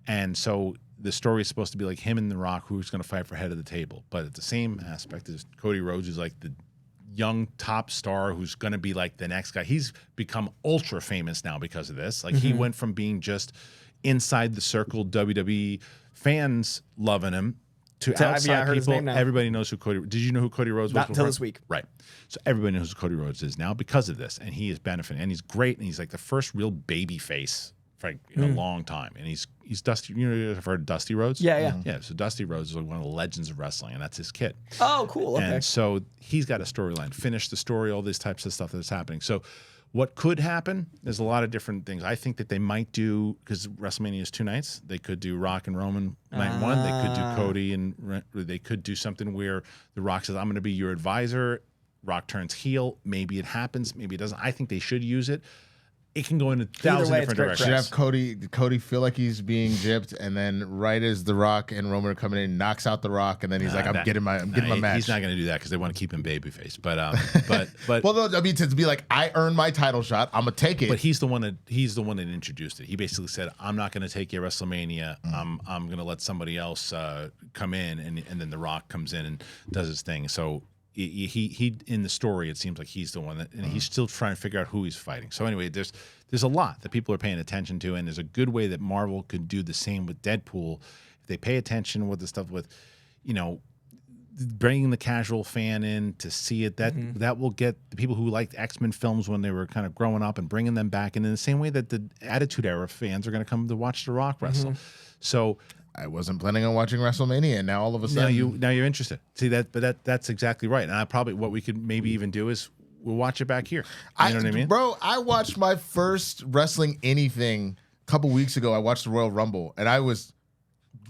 and so the story is supposed to be like him and The Rock, who's going to fight for head of the table. But at the same aspect is Cody Rhodes is like the young top star who's going to be like the next guy. He's become ultra famous now because of this. Like he went from being just inside the circle WWE fans loving him to outside people. Everybody knows who Cody. Did you know who Cody Rhodes was? Not until this week, right? So everybody knows who Cody Rhodes is now because of this, and he is benefiting, and he's great, and he's like the first real baby face for like, in a long time, and he's Dusty. You know, you've heard of Dusty Rhodes? Yeah. So Dusty Rhodes is like one of the legends of wrestling, and that's his kid. Oh, cool. Okay. And so he's got a storyline, finish the story, all these types of stuff that's happening. So what could happen? There's a lot of different things. I think that they might do, because WrestleMania is 2 nights. They could do Rock and Roman night one. They could do Cody, and they could do something where The Rock says, "I'm going to be your advisor." Rock turns heel. Maybe it happens. Maybe it doesn't. I think they should use it. it can go in 1,000 way, different it's great directions. Should have Cody feel like he's being gypped, and then right as The Rock and Roman are coming in, knocks out The Rock, and then he's like, "I'm getting my match." He's not going to do that because they want to keep him babyface. But well, no, I mean to be like, I earned my title shot. I'm gonna take it. But he's the one that introduced it. He basically said, "I'm not going to take you at WrestleMania. I'm going to let somebody else come in," and then The Rock comes in and does his thing. So he in the story, it seems like he's the one that, and he's still trying to figure out who he's fighting. So anyway, there's a lot that people are paying attention to, and there's a good way that Marvel could do the same with Deadpool if they pay attention with the stuff with, bringing the casual fan in to see it. That will get the people who liked X-Men films when they were kind of growing up and bringing them back, and in the same way that the Attitude Era fans are going to come to watch The Rock wrestle. So I wasn't planning on watching WrestleMania, and now all of a sudden, now you're interested. See that's exactly right. And what we could maybe even do is we'll watch it back here. You know what I mean, bro? I watched my first wrestling anything a couple weeks ago. I watched the Royal Rumble, and I was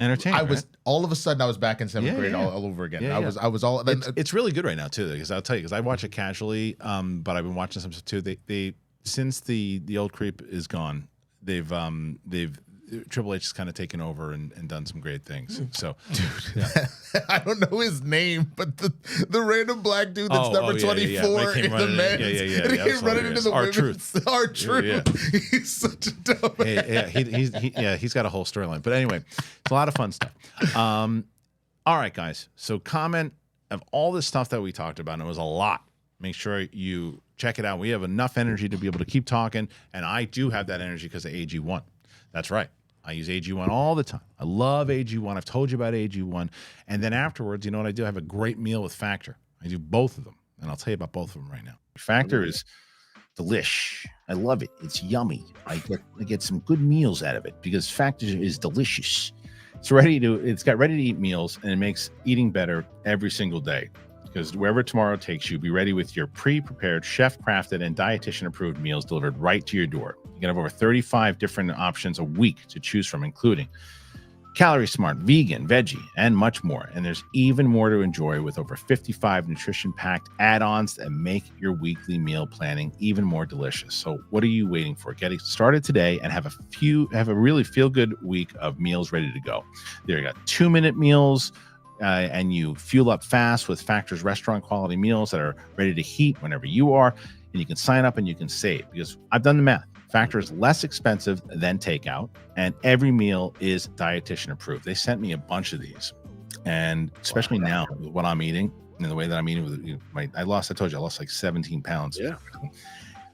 entertained. All of a sudden I was back in seventh grade all over again. I was all. It's really good right now too, because I'll tell you, because I watch it casually, but I've been watching some stuff too. They since the old creep is gone, they've Triple H has kind of taken over and done some great things. So, dude, I don't know his name, but the random black dude that's number 24 in the men's, and he came running into the women's. R-Truth. He's such a dumbass. He's got a whole storyline. But anyway, it's a lot of fun stuff. All right, guys. So comment of all this stuff that we talked about, and it was a lot. Make sure you check it out. We have enough energy to be able to keep talking, and I do have that energy because of AG1. That's right. I use AG1 all the time. I love AG1. I've told you about AG1. And then afterwards, you know what I do? I have a great meal with Factor. I do both of them, and I'll tell you about both of them right now. Factor is delish. I love it. It's yummy. I get some good meals out of it because Factor is delicious. It's got ready-to-eat meals, and it makes eating better every single day. Because wherever tomorrow takes you, be ready with your pre-prepared, chef-crafted, and dietitian-approved meals delivered right to your door. You can have over 35 different options a week to choose from, including Calorie Smart, vegan, veggie, and much more. And there's even more to enjoy with over 55 nutrition-packed add-ons that make your weekly meal planning even more delicious. So what are you waiting for? Get started today and have a really feel-good week of meals ready to go. There you got 2-minute meals. And you fuel up fast with Factor's restaurant quality meals that are ready to heat whenever you are. And you can sign up and you can save, because I've done the math. Factor is less expensive than takeout, and every meal is dietitian approved. They sent me a bunch of these, and especially now with what I'm eating and the way that I'm eating I told you I lost like 17 pounds. Yeah.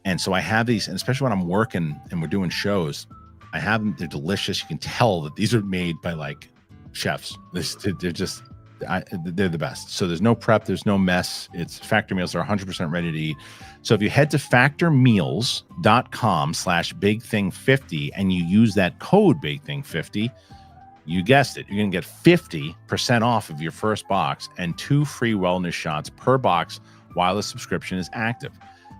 And so I have these, and especially when I'm working and we're doing shows, I have them. They're delicious. You can tell that these are made by like chefs. They're the best. So there's no prep, there's no mess. It's Factor meals are 100% ready to eat. So if you head to factormeals.com/bigthing50 and you use that code bigthing50, you guessed it, you're going to get 50% off of your first box and 2 free wellness shots per box while the subscription is active.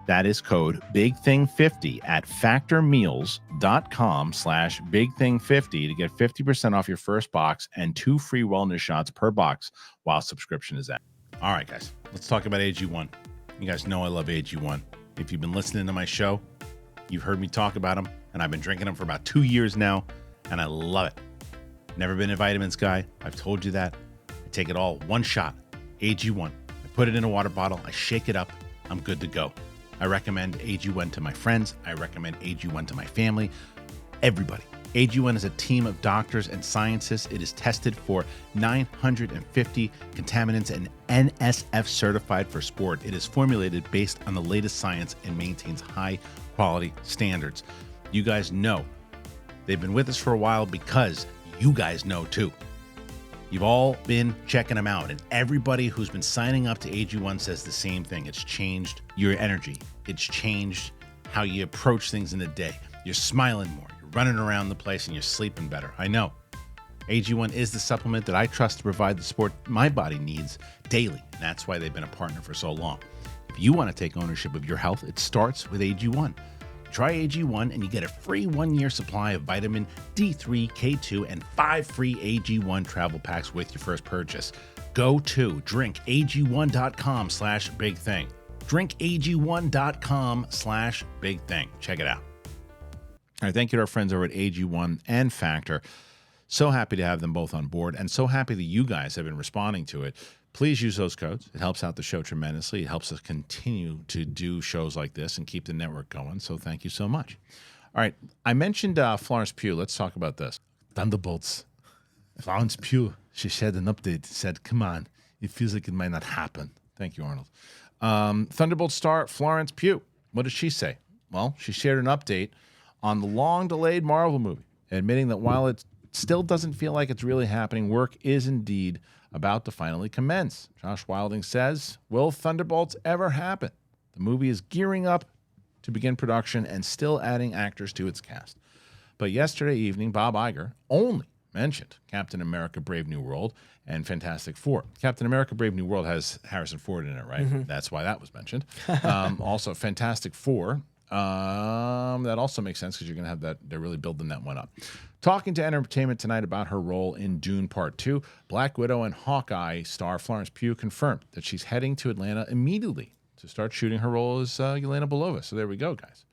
That is code BIGTHING50 at factormeals.com/BIGTHING50 to get 50% off your first box and 2 free wellness shots per box while subscription is active. All right, guys, let's talk about AG1. You guys know I love AG1. If you've been listening to my show, you've heard me talk about them, and I've been drinking them for about 2 years now, and I love it. Never been a vitamins guy. I've told you that. I take it all one shot, AG1. I put it in a water bottle. I shake it up. I'm good to go. I recommend AG1 to my friends. I recommend AG1 to my family. Everybody. AG1 is a team of doctors and scientists. It is tested for 950 contaminants and NSF certified for sport. It is formulated based on the latest science and maintains high quality standards. You guys know they've been with us for a while because you guys know too. You've all been checking them out, and everybody who's been signing up to AG1 says the same thing. It's changed your energy. It's changed how you approach things in the day. You're smiling more. You're running around the place, and you're sleeping better. I know. AG1 is the supplement that I trust to provide the support my body needs daily, and that's why they've been a partner for so long. If you want to take ownership of your health, it starts with AG1. Try AG1 and you get a free 1-year supply of vitamin D3, K2, and 5 free AG1 travel packs with your first purchase. Go to drinkag1.com/bigthing. Drinkag1.com/bigthing. Check it out. All right, thank you to our friends over at AG1 and Factor. So happy to have them both on board, and so happy that you guys have been responding to it. Please use those codes. It helps out the show tremendously. It helps us continue to do shows like this and keep the network going, so thank you so much. All right, I mentioned Florence Pugh. Let's talk about this. Thunderbolts. Florence Pugh, she shared an update, said, come on, it feels like it might not happen. Thank you, Arnold. Thunderbolts star Florence Pugh. What did she say? Well, she shared an update on the long-delayed Marvel movie, admitting that while it still doesn't feel like it's really happening, work is indeed about to finally commence. Josh Wilding says, will Thunderbolts ever happen? The movie is gearing up to begin production and still adding actors to its cast. But yesterday evening, Bob Iger only mentioned Captain America Brave New World and Fantastic Four. Captain America Brave New World has Harrison Ford in it, right? Mm-hmm. That's why that was mentioned. Also, Fantastic Four. That also makes sense because you're going to have that. They're really building that one up. Talking to Entertainment Tonight about her role in Dune Part 2, Black Widow and Hawkeye star Florence Pugh confirmed that she's heading to Atlanta immediately to start shooting her role as Yelena Belova. So there we go, guys.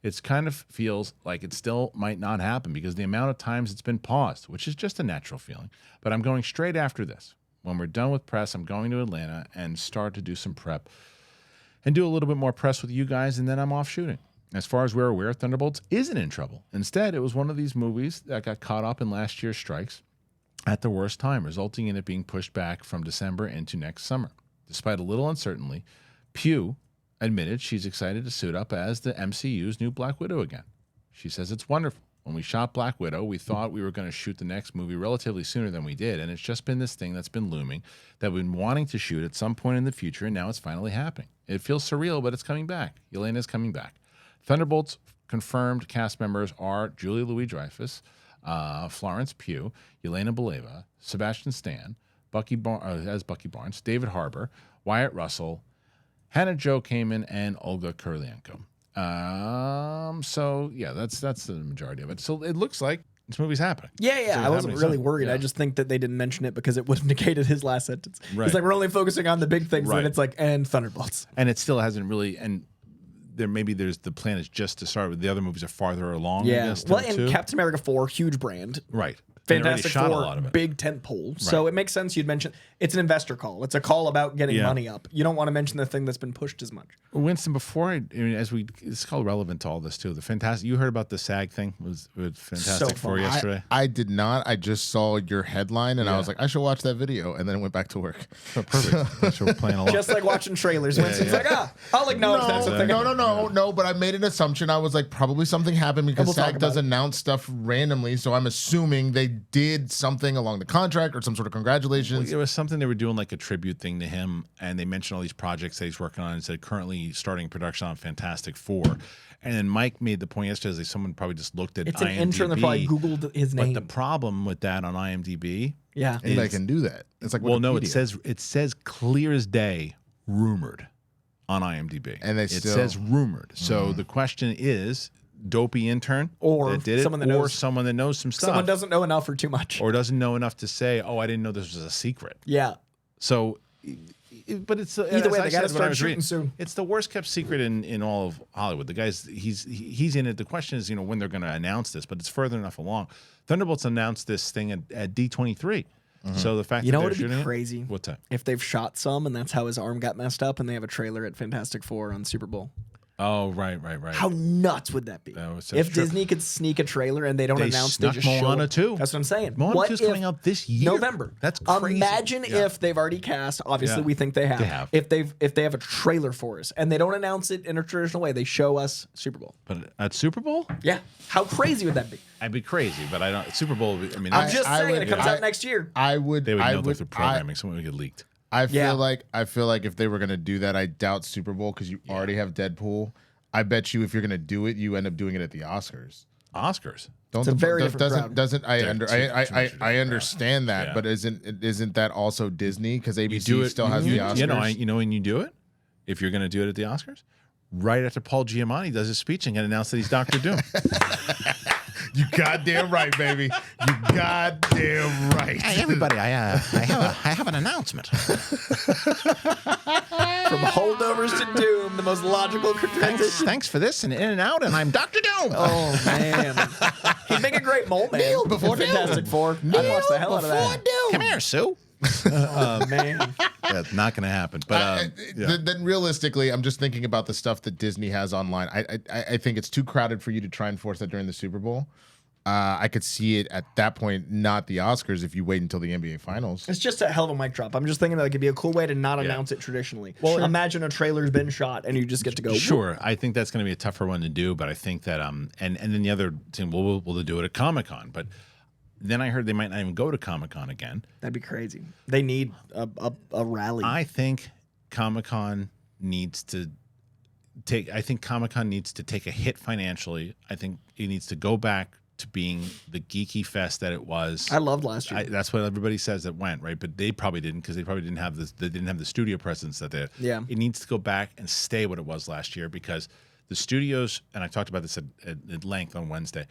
It kind of feels like it still might not happen because the amount of times it's been paused, which is just a natural feeling. But I'm going straight after this. When we're done with press, I'm going to Atlanta and start to do some prep and do a little bit more press with you guys, and then I'm off shooting. As far as we're aware, Thunderbolts isn't in trouble. Instead, it was one of these movies that got caught up in last year's strikes at the worst time, resulting in it being pushed back from December into next summer. Despite a little uncertainty, Pugh admitted she's excited to suit up as the MCU's new Black Widow again. She says it's wonderful. When we shot Black Widow, we thought we were going to shoot the next movie relatively sooner than we did, and it's just been this thing that's been looming that we've been wanting to shoot at some point in the future, and now it's finally happening. It feels surreal, but it's coming back. Yelena's coming back. Thunderbolts confirmed cast members are Julia Louis-Dreyfus, Florence Pugh, Yelena Belova, Sebastian Stan, as Bucky Barnes, David Harbour, Wyatt Russell, Hannah Jo Kamen, and Olga Kurylenko. So yeah, that's the majority of it. So it looks like this movie's happening. Yeah. So I wasn't really worried. Yeah. I just think that they didn't mention it because it would have negated his last sentence. Right. It's like we're only focusing on the big things, Right. and it's like and Thunderbolts. And it still hasn't really. And there's the plan is just to start with. The other movies are farther along. Yeah. I guess, Well, and too. Captain America 4, huge brand. Right. And they already Fantastic shot a Four, lot of it. big tent pole. So it makes sense you'd mention it's an investor call. It's a call about getting money up. You don't want to mention the thing that's been pushed as much. Winston, before it's called relevant to all this too. The Fantastic, you heard about the SAG thing was Fantastic Four yesterday. I did not. I just saw your headline and I was like, I should watch that video, and then went back to work. Oh, perfect. So we're playing along. Just like watching trailers. Winston's like, I'll acknowledge that's the thing. No. But I made an assumption. I was like, probably something happened because SAG does announce stuff randomly. So I'm assuming they did something along the contract or some sort of congratulations. It was something they were doing like a tribute thing to him, and they mentioned all these projects that he's working on and said currently starting production on Fantastic Four. And then Mike made the point yesterday that someone probably just looked at It's IMDb. an intern that probably Googled his name. But the problem with that on IMDb, Anybody can do that. It's like well, no, Wikipedia. it says clear as day, rumored on IMDb, and it says rumored. So the question is, dopey intern or that did it, someone that knows, someone that knows some stuff, someone doesn't know enough or too much, or doesn't know enough to say, "Oh, I didn't know this was a secret." Yeah. So, but it's either way, they got to start shooting soon. It's the worst kept secret in all of Hollywood. The guy's he's in it. The question is, when they're going to announce this, but it's further enough along. Thunderbolts announced this thing at D23. So the fact that what they're would shooting be crazy? What's that? If they've shot some and that's how his arm got messed up, and they have a trailer at Fantastic Four on Super Bowl. Oh, right. How nuts would that be? If Disney could sneak a trailer and they don't announce, they just Moana show too. That's what I'm saying. Moana 2 is coming out this year, November. That's crazy. Imagine if they've already cast. Obviously, we think they have. They have. If they have a trailer for us and they don't announce it in a traditional way, they show us Super Bowl. But at Super Bowl, yeah. How crazy would that be? I'd be crazy, but I don't. Super Bowl. I mean, I'm just saying it comes out next year. I would. They would know would, through programming. Someone would get leaked. I feel like if they were gonna do that, I doubt Super Bowl because you already have Deadpool. I bet you if you're gonna do it, you end up doing it at the Oscars. It's a very different crowd. Doesn't I understand that, but isn't that also Disney? Because ABC still has the Oscars. You know when you do it, if you're gonna do it at the Oscars, right after Paul Giamatti does his speech and get announced that he's Dr. Doom. You goddamn right, baby. You goddamn right. Hey, everybody, I have an announcement. From holdovers to Doom, the most logical transition. Thanks for this and In and Out, and I'm Dr. Doom. Oh, man. He'd make a great mole man. Kneel before in Fantastic Doom. Four. I'd watch the hell out of that. Come here, Sue. Oh, man. That's not going to happen. But then realistically, I'm just thinking about the stuff that Disney has online. I think it's too crowded for you to try and force that during the Super Bowl. I could see it at that point, not the Oscars, if you wait until the NBA Finals. It's just a hell of a mic drop. I'm just thinking that it could be a cool way to not announce it traditionally. Well, imagine a trailer's been shot and you just get to go. Sure, I think that's going to be a tougher one to do, but I think that and then the other thing, we'll do it at Comic-Con, but then I heard they might not even go to Comic-Con again. That'd be crazy. They need a rally. I think Comic-Con needs to take a hit financially. I think it needs to go back to being the geeky fest that it was. I loved last year. That's what everybody says that went, right? But they probably didn't, because they probably didn't have the studio presence that they. Yeah. It needs to go back and stay what it was last year, because the studios, and I talked about this at length on Wednesday,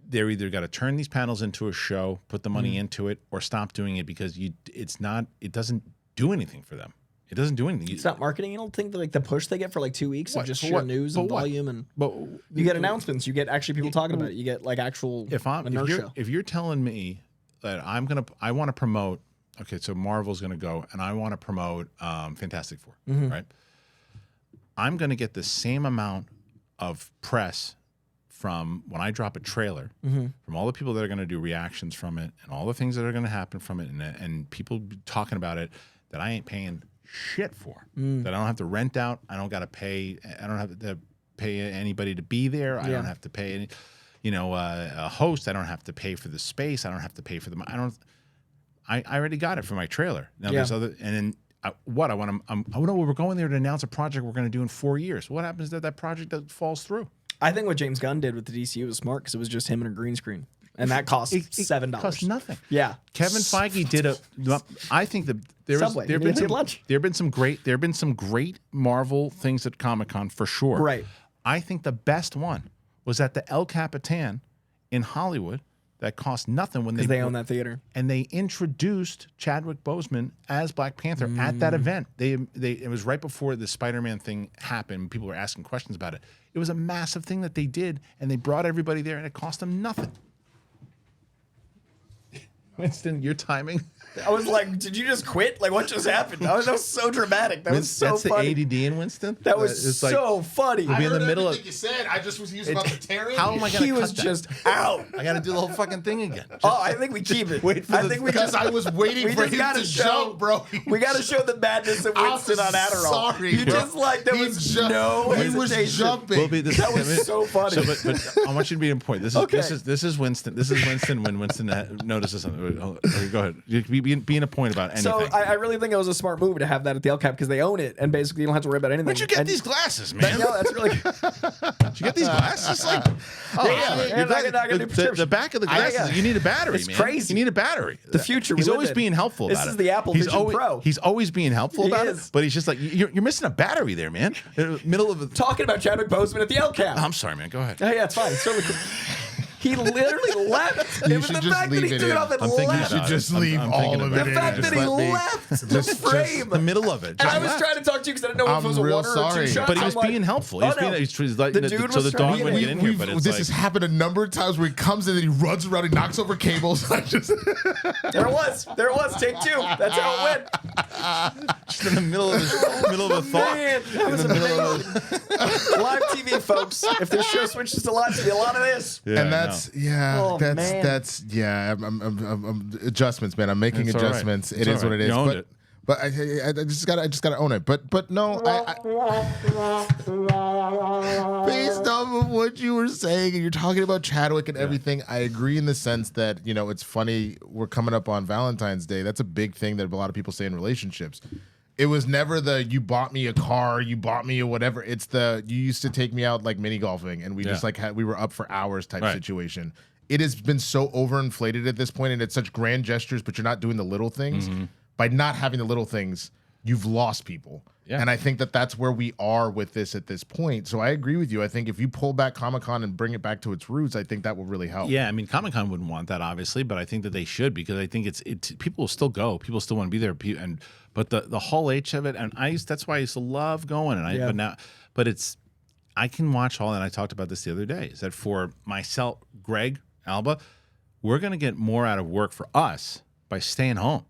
they're either got to turn these panels into a show, put the money into it, or stop doing it, because it doesn't do anything for them. It doesn't do anything. It's not marketing. You don't think that, like, the push they get for like 2 weeks of just For sheer what? news But and what? volume, and But you get announcements. You get actually people talking about it. You get like actual inertia. If you're telling me that I want to promote, okay, so Marvel's gonna go, and I want to promote Fantastic Four, right? I'm gonna get the same amount of press from when I drop a trailer, from all the people that are gonna do reactions from it, and all the things that are gonna happen from it, and people talking about it that I ain't paying shit for, that I don't have to rent out. I don't have to pay anybody to be there. I don't have to pay any, a host. I don't have to pay for the space. I don't have to pay for the. I already got it for my trailer. Now there's other, and then we're going there to announce a project we're going to do in 4 years. What happens to that project that falls through? I think what James Gunn did with the DCU was smart, because it was just him and a green screen, and that cost $7. Cost nothing. Yeah, Kevin Feige did I think that there have been some great Marvel things at Comic-Con for sure. Right. I think the best one was at the El Capitan in Hollywood. That cost nothing when they own that theater, and they introduced Chadwick Boseman as Black Panther at that event. It was right before the Spider-Man thing happened. People were asking questions about it. It was a massive thing that they did, and they brought everybody there, and it cost them nothing. Winston, your timing. I was like, did you just quit? Like, what just happened? That was so dramatic. That was so That's funny. That's the ADD in Winston? That was so funny. I be in heard the middle of everything you said. I just was using about the tearing. How am I going to He cut was that? just out. I got to do the whole fucking thing again. I think we keep it. Because I was waiting for him to jump, bro. We got to show the madness of Winston on Adderall. Sorry, you bro. just like there was no He was hesitation. jumping. That was so funny. But I want you to be in point. This is Winston. This is Winston when Winston notices something. Go ahead. You be in a point about anything. So I really think it was a smart move to have that at the LCAP, because they own it, and basically you don't have to worry about anything. Where'd you get these glasses, man? That's really. Did you get these glasses? Like, the back of the glasses. You need a battery, it's man. crazy. You need a battery. The future. He's always being helpful about it. This is the Apple Vision Pro. He's always being helpful about it, but he's just like, you're missing a battery there, man. Middle of the talking about Chadwick Boseman at the LCAP. I'm sorry, man. Go ahead. Yeah, it's fine. It's totally cool. He literally left. You It was should the just fact that he leave it took in. it off and I'm thinking left. You should just leave I'm all thinking of about it The in. fact that he left the frame. The middle of it. And I was trying to talk to you because I didn't know if it was a real one or sorry. two shots. But he was I'm like, being helpful. oh, He no. was like, The dude so was the trying dog to wouldn't get get in here. But it's this like, has happened a number of times where he comes in and he runs around, he knocks over cables. I just There it was. Take two. That's how it went. just in the middle of a thought. Man, that was amazing. Live TV, folks. If this show switches to live TV, a lot of this. Yeah, and that's Oh, man. I'm adjustments, man. I'm making It's all right. adjustments. It's It is all what right. it is. You owned But it. but I just gotta own it. But no, based off of what you were saying, and you're talking about Chadwick and everything, I agree in the sense that it's funny. We're coming up on Valentine's Day. That's a big thing that a lot of people say in relationships. It was never the you bought me a car, you bought me a whatever. It's the you used to take me out like mini golfing, and we just like we were up for hours type situation. It has been so overinflated at this point, and it's such grand gestures, but you're not doing the little things. By not having the little things, you've lost people. Yeah. And I think that that's where we are with this at this point. So I agree with you. I think if you pull back Comic-Con and bring it back to its roots, I think that will really help. Yeah, I mean, Comic-Con wouldn't want that, obviously, but I think that they should, because I think people will still go. People still want to be there. But the Hall H of it, and that's why I used to love going. I can watch all, and I talked about this the other day, is that for myself, Greg, Alba, we're going to get more out of work for us by staying home.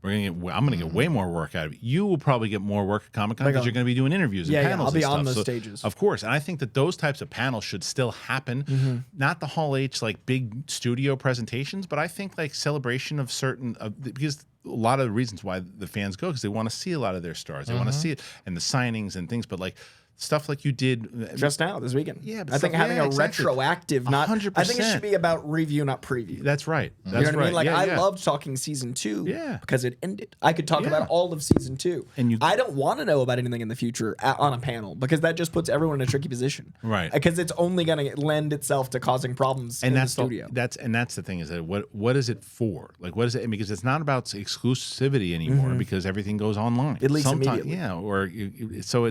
I'm going to get way more work out of it. You will probably get more work at Comic-Con because you're going to be doing interviews and panels. I'll be on those so, stages. Of course. And I think that those types of panels should still happen. Not the Hall H, like big studio presentations, but I think like celebration of certain, because a lot of the reasons why the fans go, because they want to see a lot of their stars. They want to see it, and the signings and things, but like, stuff like you did just now this weekend. Yeah, I think having a retroactive, 100%. I think it should be about review, not preview. That's right. You know what I mean? Like I loved talking season 2 because it ended. I could talk about all of season 2, and I don't want to know about anything in the future on a panel because that just puts everyone in a tricky position, right? Because it's only going to lend itself to causing problems in the studio. That's the thing, is that what is it for? Like, what is it? Because it's not about exclusivity anymore because everything goes online. It leaks immediately. Yeah, so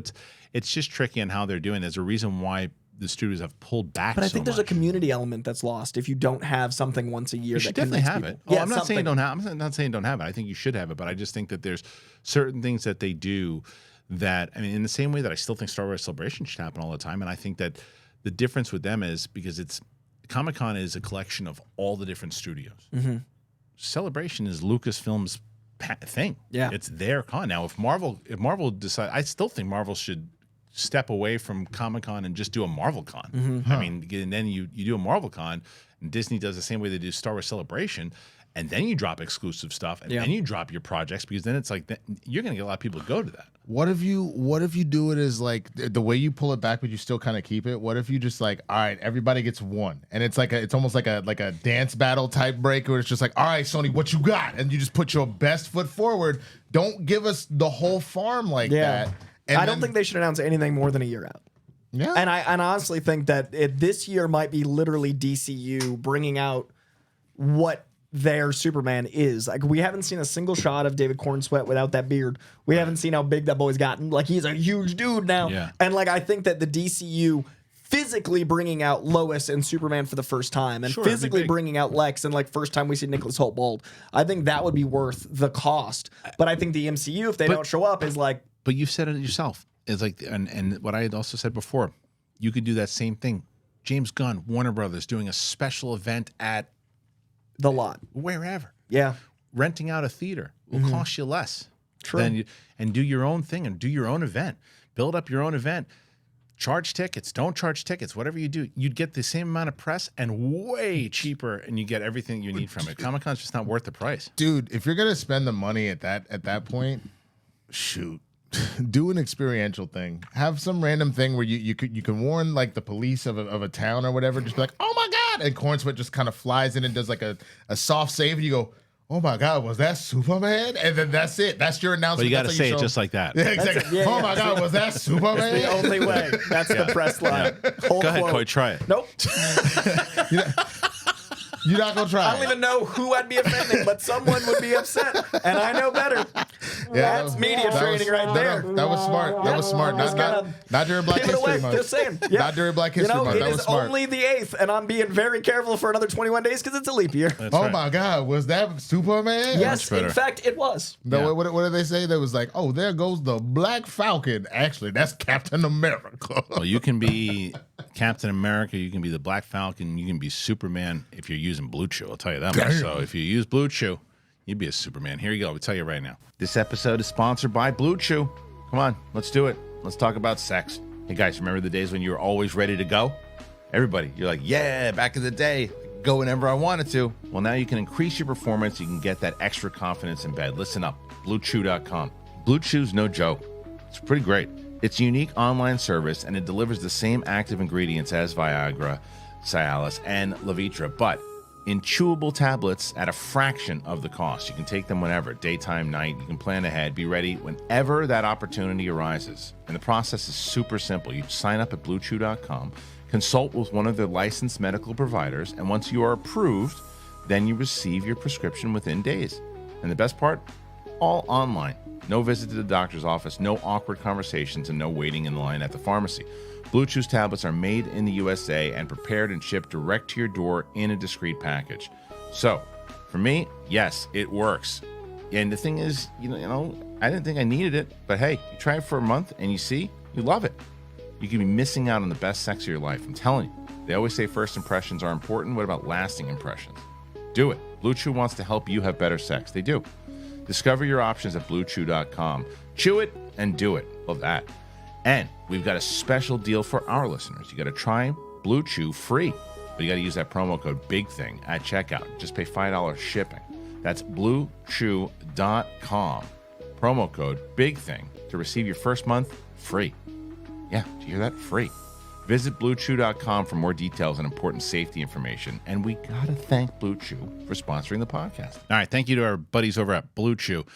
it's just tricky on how they're doing. There's a reason why the studios have pulled back. But I think there's a community element that's lost if you don't have something once a year. You should definitely have it. Oh, I'm not saying don't have. I'm not saying don't have it. I think you should have it. But I just think that there's certain things that they do that, I mean, in the same way that I still think Star Wars Celebration should happen all the time. And I think that the difference with them is because Comic-Con is a collection of all the different studios. Celebration is Lucasfilm's thing. Yeah, it's their con. Now, if Marvel decide, I still think Marvel should step away from Comic-Con and just do a Marvel Con. I mean, and then you do a Marvel Con, and Disney does the same way they do Star Wars Celebration, and then you drop exclusive stuff, and then you drop your projects, because then it's like you're going to get a lot of people to go to that. What if you do it as like the way you pull it back, but you still kind of keep it? What if you just like, all right, everybody gets one, and it's like it's almost like a dance battle type break, where it's just like, all right, Sony, what you got? And you just put your best foot forward. Don't give us the whole farm like that. And I don't think they should announce anything more than a year out. Yeah, and I honestly think that this year might be literally DCU bringing out what their Superman is. Like, we haven't seen a single shot of David Cornsweet without that beard. We haven't seen how big that boy's gotten. Like, he's a huge dude now. Yeah. And like, I think that the DCU physically bringing out Lois and Superman for the first time, and physically bringing out Lex, and like first time we see Nicholas Hoult bald, I think that would be worth the cost. But I think the MCU, if they don't show up, is like. But you've said it yourself. It's like, and what I had also said before, you could do that same thing. James Gunn, Warner Brothers, doing a special event at the lot, wherever. Yeah, renting out a theater will cost you less. True. And do your own thing and do your own event. Build up your own event. Charge tickets. Don't charge tickets. Whatever you do, you'd get the same amount of press and way cheaper, and you get everything you need from it. Comic-Con's just not worth the price, dude. If you're gonna spend the money at that point, shoot. Do an experiential thing. Have some random thing where you can warn like the police of a town or whatever. Just be like, oh my god, and Cornsweet just kind of flies in and does like a soft save, and you go, oh my god, was that Superman? And then that's it. That's your announcement. But you got to say it just like that. Yeah, exactly. Oh my god, was that Superman? That's the only way. That's the press line. Go ahead, Coy, try it. Nope. You're not gonna try. I don't even know who I'd be offending, but someone would be upset, and I know better. Yeah, that's media training right there. That was smart. That was smart. Not during Black History Month. Just saying. Not during Black History Month. That was smart. It is only the 8th, and I'm being very careful for another 21 days because it's a leap year. That's my god, was that Superman? Yes, in fact, it was. No, what did they say? That was like, oh, there goes the Black Falcon. Actually, that's Captain America. Well, you can be Captain America, you can be the Black Falcon, you can be Superman if you're using Blue Chew. I'll tell you that much. So if you use Blue Chew, you'd be a Superman. Here you go. I'll tell you right now. This episode is sponsored by Blue Chew. Come on, let's do it. Let's talk about sex. Hey guys, remember the days when you were always ready to go? Everybody, you're like, yeah, back in the day, go whenever I wanted to. Well, now you can increase your performance. You can get that extra confidence in bed. Listen up, BlueChew.com. Blue Chew's no joke. It's pretty great. It's a unique online service, and it delivers the same active ingredients as Viagra, Cialis, and Levitra, but in chewable tablets at a fraction of the cost. You can take them whenever, daytime, night. You can plan ahead, be ready whenever that opportunity arises. And the process is super simple. You sign up at BlueChew.com, consult with one of their licensed medical providers, and once you are approved, then you receive your prescription within days. And the best part, all online. No visit to the doctor's office, no awkward conversations, and no waiting in line at the pharmacy. Blue Chew's tablets are made in the USA and prepared and shipped direct to your door in a discreet package. So, for me, yes, it works. And the thing is, you know, I didn't think I needed it, but hey, you try it for a month and you see, you love it. You could be missing out on the best sex of your life. I'm telling you. They always say first impressions are important. What about lasting impressions? Do it. Blue Chew wants to help you have better sex. They do. Discover your options at bluechew.com. Chew it and do it. Love that. And we've got a special deal for our listeners. You got to try Blue Chew free, but you got to use that promo code BIGTHING at checkout. Just pay $5 shipping. That's bluechew.com. Promo code BIGTHING to receive your first month free. Yeah, did you hear that? Free. Visit bluechew.com for more details and important safety information. And we got to thank Blue Chew for sponsoring the podcast. All right, thank you to our buddies over at Blue Chew.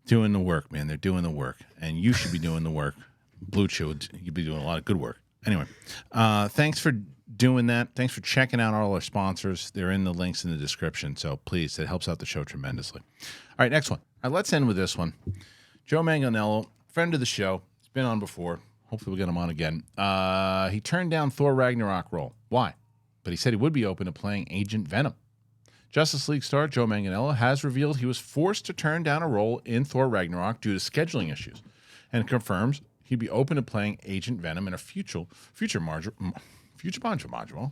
Doing the work, man. They're doing the work. And you should be doing the work. Blue Chew, you'd be doing a lot of good work. Anyway, thanks for doing that. Thanks for checking out all our sponsors. They're in the links in the description. So please, it helps out the show tremendously. All right, next one. All right, let's end with this one. Joe Manganiello, friend of the show. He's been on before. Hopefully we'll get him on again. He turned down Thor Ragnarok role. Why? But he said he would be open to playing Agent Venom. Justice League star Joe Manganiello has revealed he was forced to turn down a role in Thor Ragnarok due to scheduling issues, and confirms he'd be open to playing Agent Venom in a future module.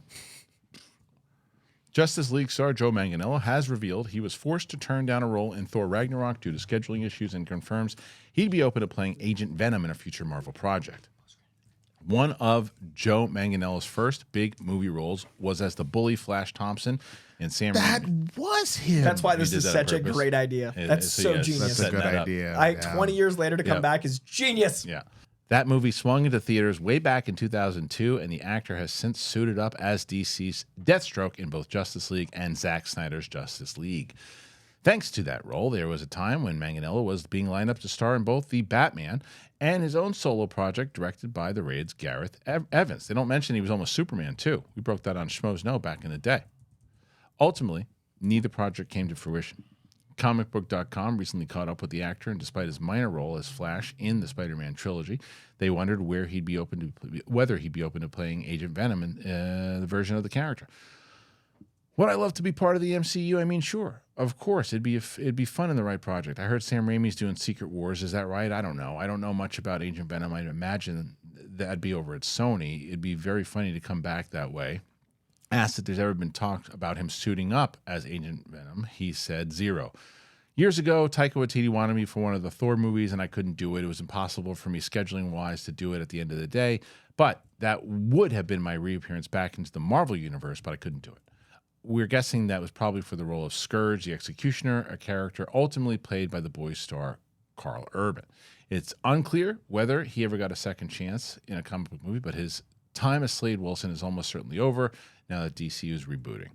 Justice League star Joe Manganiello has revealed he was forced to turn down a role in Thor Ragnarok due to scheduling issues, and confirms he'd be open to playing Agent Venom in a future Marvel project. One of Joe Manganiello's first big movie roles was as the bully Flash Thompson in Sam Raimi. That was him. That's why this is such a great idea. That's so genius. That's a good idea. 20 years later to come back is genius. Yeah. That movie swung into theaters way back in 2002, and the actor has since suited up as DC's Deathstroke in both Justice League and Zack Snyder's Justice League. Thanks to that role, there was a time when Manganiello was being lined up to star in both The Batman and his own solo project directed by The Raid's Gareth Evans. They don't mention he was almost Superman, too. We broke that on Schmoes Know back in the day. Ultimately, neither project came to fruition. Comicbook.com recently caught up with the actor, and despite his minor role as Flash in the Spider-Man trilogy, they wondered whether he'd be open to playing Agent Venom in the version of the character. Would I love to be part of the MCU? I mean, sure, of course, it'd be fun in the right project. I heard Sam Raimi's doing Secret Wars. Is that right? I don't know. I don't know much about Agent Venom. I'd imagine that'd be over at Sony. It'd be very funny to come back that way. Asked if there's ever been talk about him suiting up as Agent Venom, he said 0. Years ago, Taika Waititi wanted me for one of the Thor movies, and I couldn't do it. It was impossible for me scheduling-wise to do it at the end of the day, but that would have been my reappearance back into the Marvel Universe, but I couldn't do it. We're guessing that was probably for the role of Scourge, the Executioner, a character ultimately played by The Boys star Karl Urban. It's unclear whether he ever got a second chance in a comic book movie, but his time as Slade Wilson is almost certainly over now that DCU is rebooting.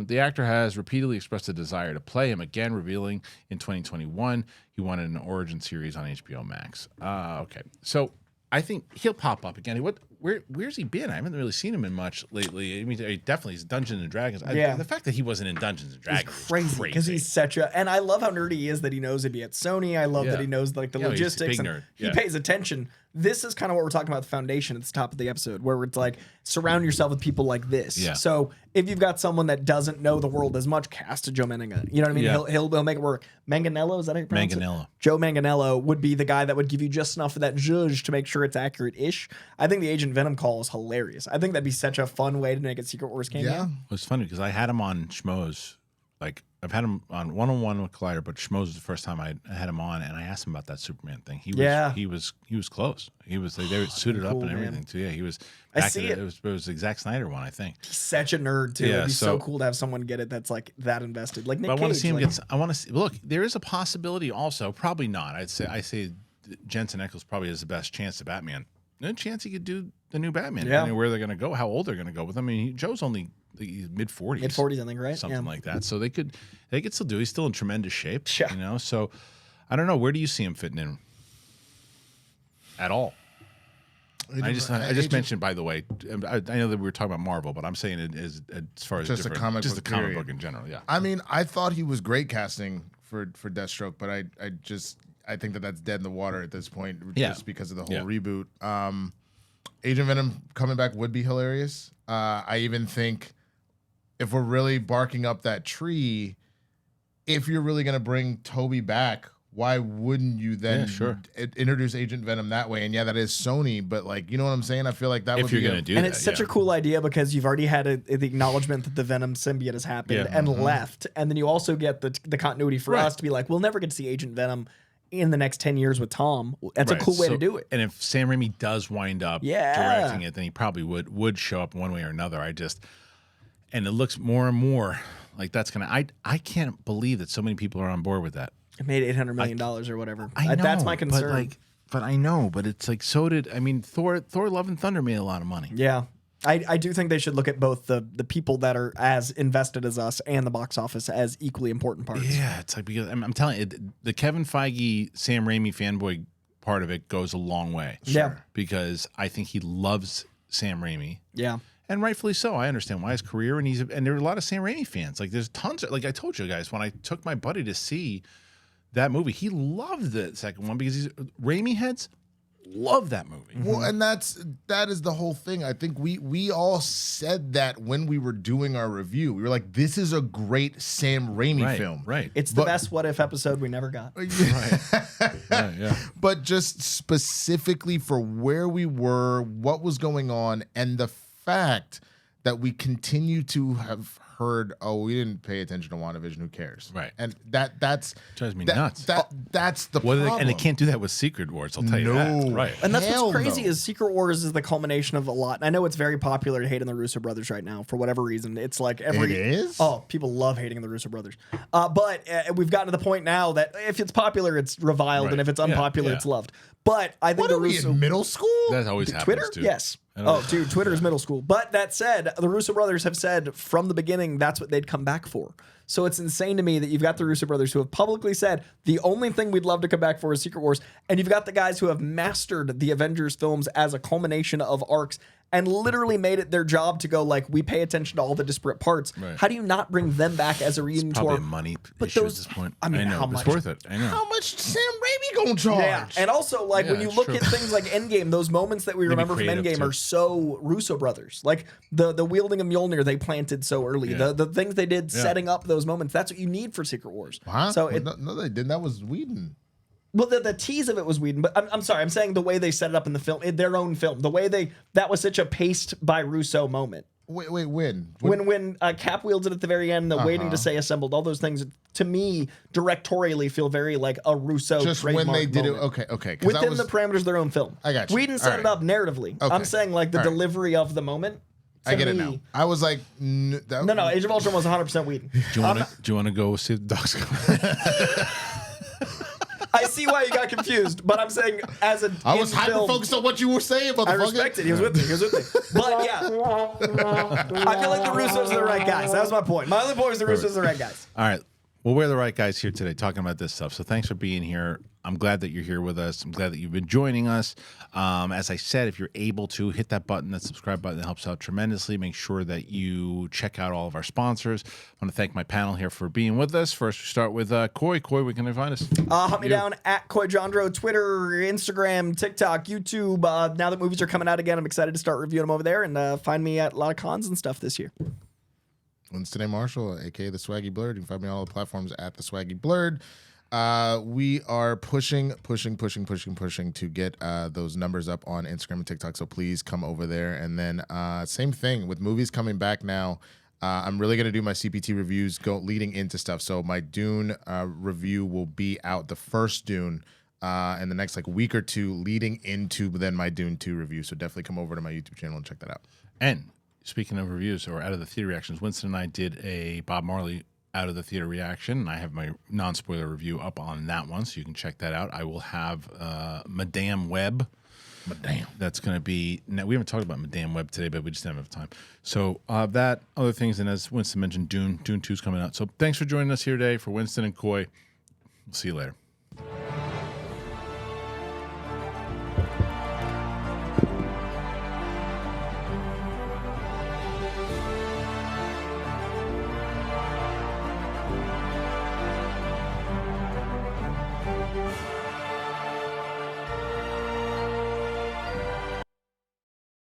The actor has repeatedly expressed a desire to play him again, revealing in 2021 he wanted an origin series on HBO Max. Okay, so I think he'll pop up again. Where's he been? I haven't really seen him in much lately. I mean, definitely he's Dungeons and Dragons. Yeah. The fact that he wasn't in Dungeons and Dragons is crazy because he's such a. And I love how nerdy he is that he knows he'd be at Sony. I love that he knows like the logistics. He's a big nerd. He pays attention. This is kind of what we're talking about, the foundation at the top of the episode, where it's like surround yourself with people like this. Yeah. So if you've got someone that doesn't know the world as much, cast a Joe Manganiello. You know what I mean? Yeah. He'll make it work. Manganiello, is that how you pronounce Manganiello. it? Joe Manganiello would be the guy that would give you just enough of that zhuzh to make sure it's accurate-ish. I think the Agent Venom call is hilarious. I think that'd be such a fun way to make a Secret Wars cameo. Yeah. It was funny because I had him on Schmoes. Like, I've had him on one-on-one with Collider, but Schmoes was the first time I had him on, and I asked him about that Superman thing. He was close. He was they were suited up and everything too. Yeah, he was. I see it. It was the Zack Snyder one, I think. He's such a nerd too. Yeah, It'd be so cool to have someone get it that's like that invested. Like Nick Cage. I want to see him get. I want to see. Look, there is a possibility. Also, probably not. I say Jensen Ackles probably has the best chance to Batman. No chance he could do the new Batman. Yeah. Where they're going to go, how old they're going to go with him. I mean, Joe's only mid-40s. Mid-40s, I think, right? Something like that. So they could still do. He's still in tremendous shape. Yeah. You know. So I don't know. Where do you see him fitting in? At all. I just mentioned, by the way, I know that we were talking about Marvel, but I'm saying it as far as just a comic just book a comic period. book in general. Yeah. I mean, I thought he was great casting for Deathstroke, but I think that's dead in the water at this point, just because of the whole reboot. Agent Venom coming back would be hilarious. I even think if we're really barking up that tree, if you're really going to bring Toby back, why wouldn't you then introduce Agent Venom that way? And that is Sony, but like, you know what I'm saying? I feel like that would be going to do and that, it's such a cool idea because you've already had the acknowledgement that the Venom symbiote has happened and left. And then you also get the continuity for us to be like, we'll never get to see Agent Venom in the next 10 years with Tom. That's a cool way to do it. And if Sam Raimi does wind up directing it, then he probably would show up one way or another. And it looks more and more like that's going to, I can't believe that so many people are on board with that. It made $800 million or whatever. I know, that's my concern. But I know, but it's like, so did, Thor Love and Thunder made a lot of money. Yeah. I do think they should look at both the people that are as invested as us and the box office as equally important parts. Yeah, it's like, because I'm telling you, the Kevin Feige, Sam Raimi fanboy part of it goes a long way. Yeah. Because I think he loves Sam Raimi. Yeah. And rightfully so. I understand why his career, and there are a lot of Sam Raimi fans. Like there's tons of, like I told you guys, when I took my buddy to see that movie, he loved the second one because Raimi heads love that movie. Well, and that is the whole thing. I think we all said that when we were doing our review. We were like, this is a great Sam Raimi film. Right. It's the best What If episode we never got. Yeah. But just specifically for where we were, what was going on, and the fact that we continue to have heard, we didn't pay attention to WandaVision, who cares? Right. And that's drives me nuts. That's the problem. And they can't do that with Secret Wars, I'll tell you that. Right. And that's what's crazy is Secret Wars is the culmination of a lot. And I know it's very popular to hate on the Russo brothers right now for whatever reason. It's like It is? Oh, people love hating on the Russo brothers. But we've gotten to the point now that if it's popular, it's reviled, and if it's unpopular, it's loved. But I think what the are we Russo in middle school? That always happens. Twitter? Too. Yes. Oh, dude, Twitter is middle school. But that said, the Russo brothers have said from the beginning that's what they'd come back for. So it's insane to me that you've got the Russo brothers who have publicly said the only thing we'd love to come back for is Secret Wars. And you've got the guys who have mastered the Avengers films as a culmination of arcs and literally made it their job to go like, we pay attention to all the disparate parts. Right. How do you not bring them back as a reunion It's probably tour? a money issue at this point. I mean, know, how it's much? worth it. I know. How much Sam Raimi gonna charge? Yeah, and also like when you look at things like Endgame, those moments that we remember from Endgame are so Russo brothers. Like the wielding of Mjolnir they planted so early. Yeah. The things they did setting up those moments. That's what you need for Secret Wars. Huh? So no, they didn't. That was Whedon. Well, the tease of it was Whedon, but I'm sorry. I'm saying the way they set it up in the film, in their own film, the way that was such a paced by Russo moment. Wait, when? When Cap wields it at the very end, the waiting to say assembled, all those things to me directorially feel very like a Russo just when they did moment. it. Okay. Within the parameters of their own film. I got you. Whedon set it up narratively. Okay. I'm saying like the delivery of the moment. I get it now. I was like, no, Age of Ultron was 100% Whedon. Do you want to go see the dogs? I see why you got confused, but I'm saying as a I was hyper focused on what you were saying, motherfucker. I respect it. He was with me. But yeah, I feel like the Russos are the right guys. That was my point. My other point was the Russos are the right guys. All right. Well, we're the right guys here today talking about this stuff. So thanks for being here. I'm glad that you're here with us. I'm glad that you've been joining us. As I said, if you're able to, hit that button, that subscribe button. It helps out tremendously. Make sure that you check out all of our sponsors. I want to thank my panel here for being with us. First, we start with Coy. Coy, where can they find us? Hunt me down at Coy Jandreau, Twitter, Instagram, TikTok, YouTube. Now that movies are coming out again, I'm excited to start reviewing them over there, and find me at a lot of cons and stuff this year. Winston A. Marshall, a.k.a. The Swaggy Blurred. You can find me on all the platforms at The Swaggy Blurred. We are pushing to get those numbers up on Instagram and TikTok, so please come over there. And then same thing with movies coming back now. I'm really going to do my CPT reviews leading into stuff. So my Dune review will be out, the first Dune, in the next week or two, leading into then my Dune 2 review. So definitely come over to my YouTube channel and check that out. And speaking of reviews or out of the theater reactions, Winston and I did a Bob Marley out of the theater reaction, and I have my non-spoiler review up on that one, so you can check that out. I will have Madame Web. That's going to be... Now, we haven't talked about Madame Web today, but we just didn't have time. So that, other things, and as Winston mentioned, Dune 2 is coming out. So thanks for joining us here today. For Winston and Coy, we'll see you later.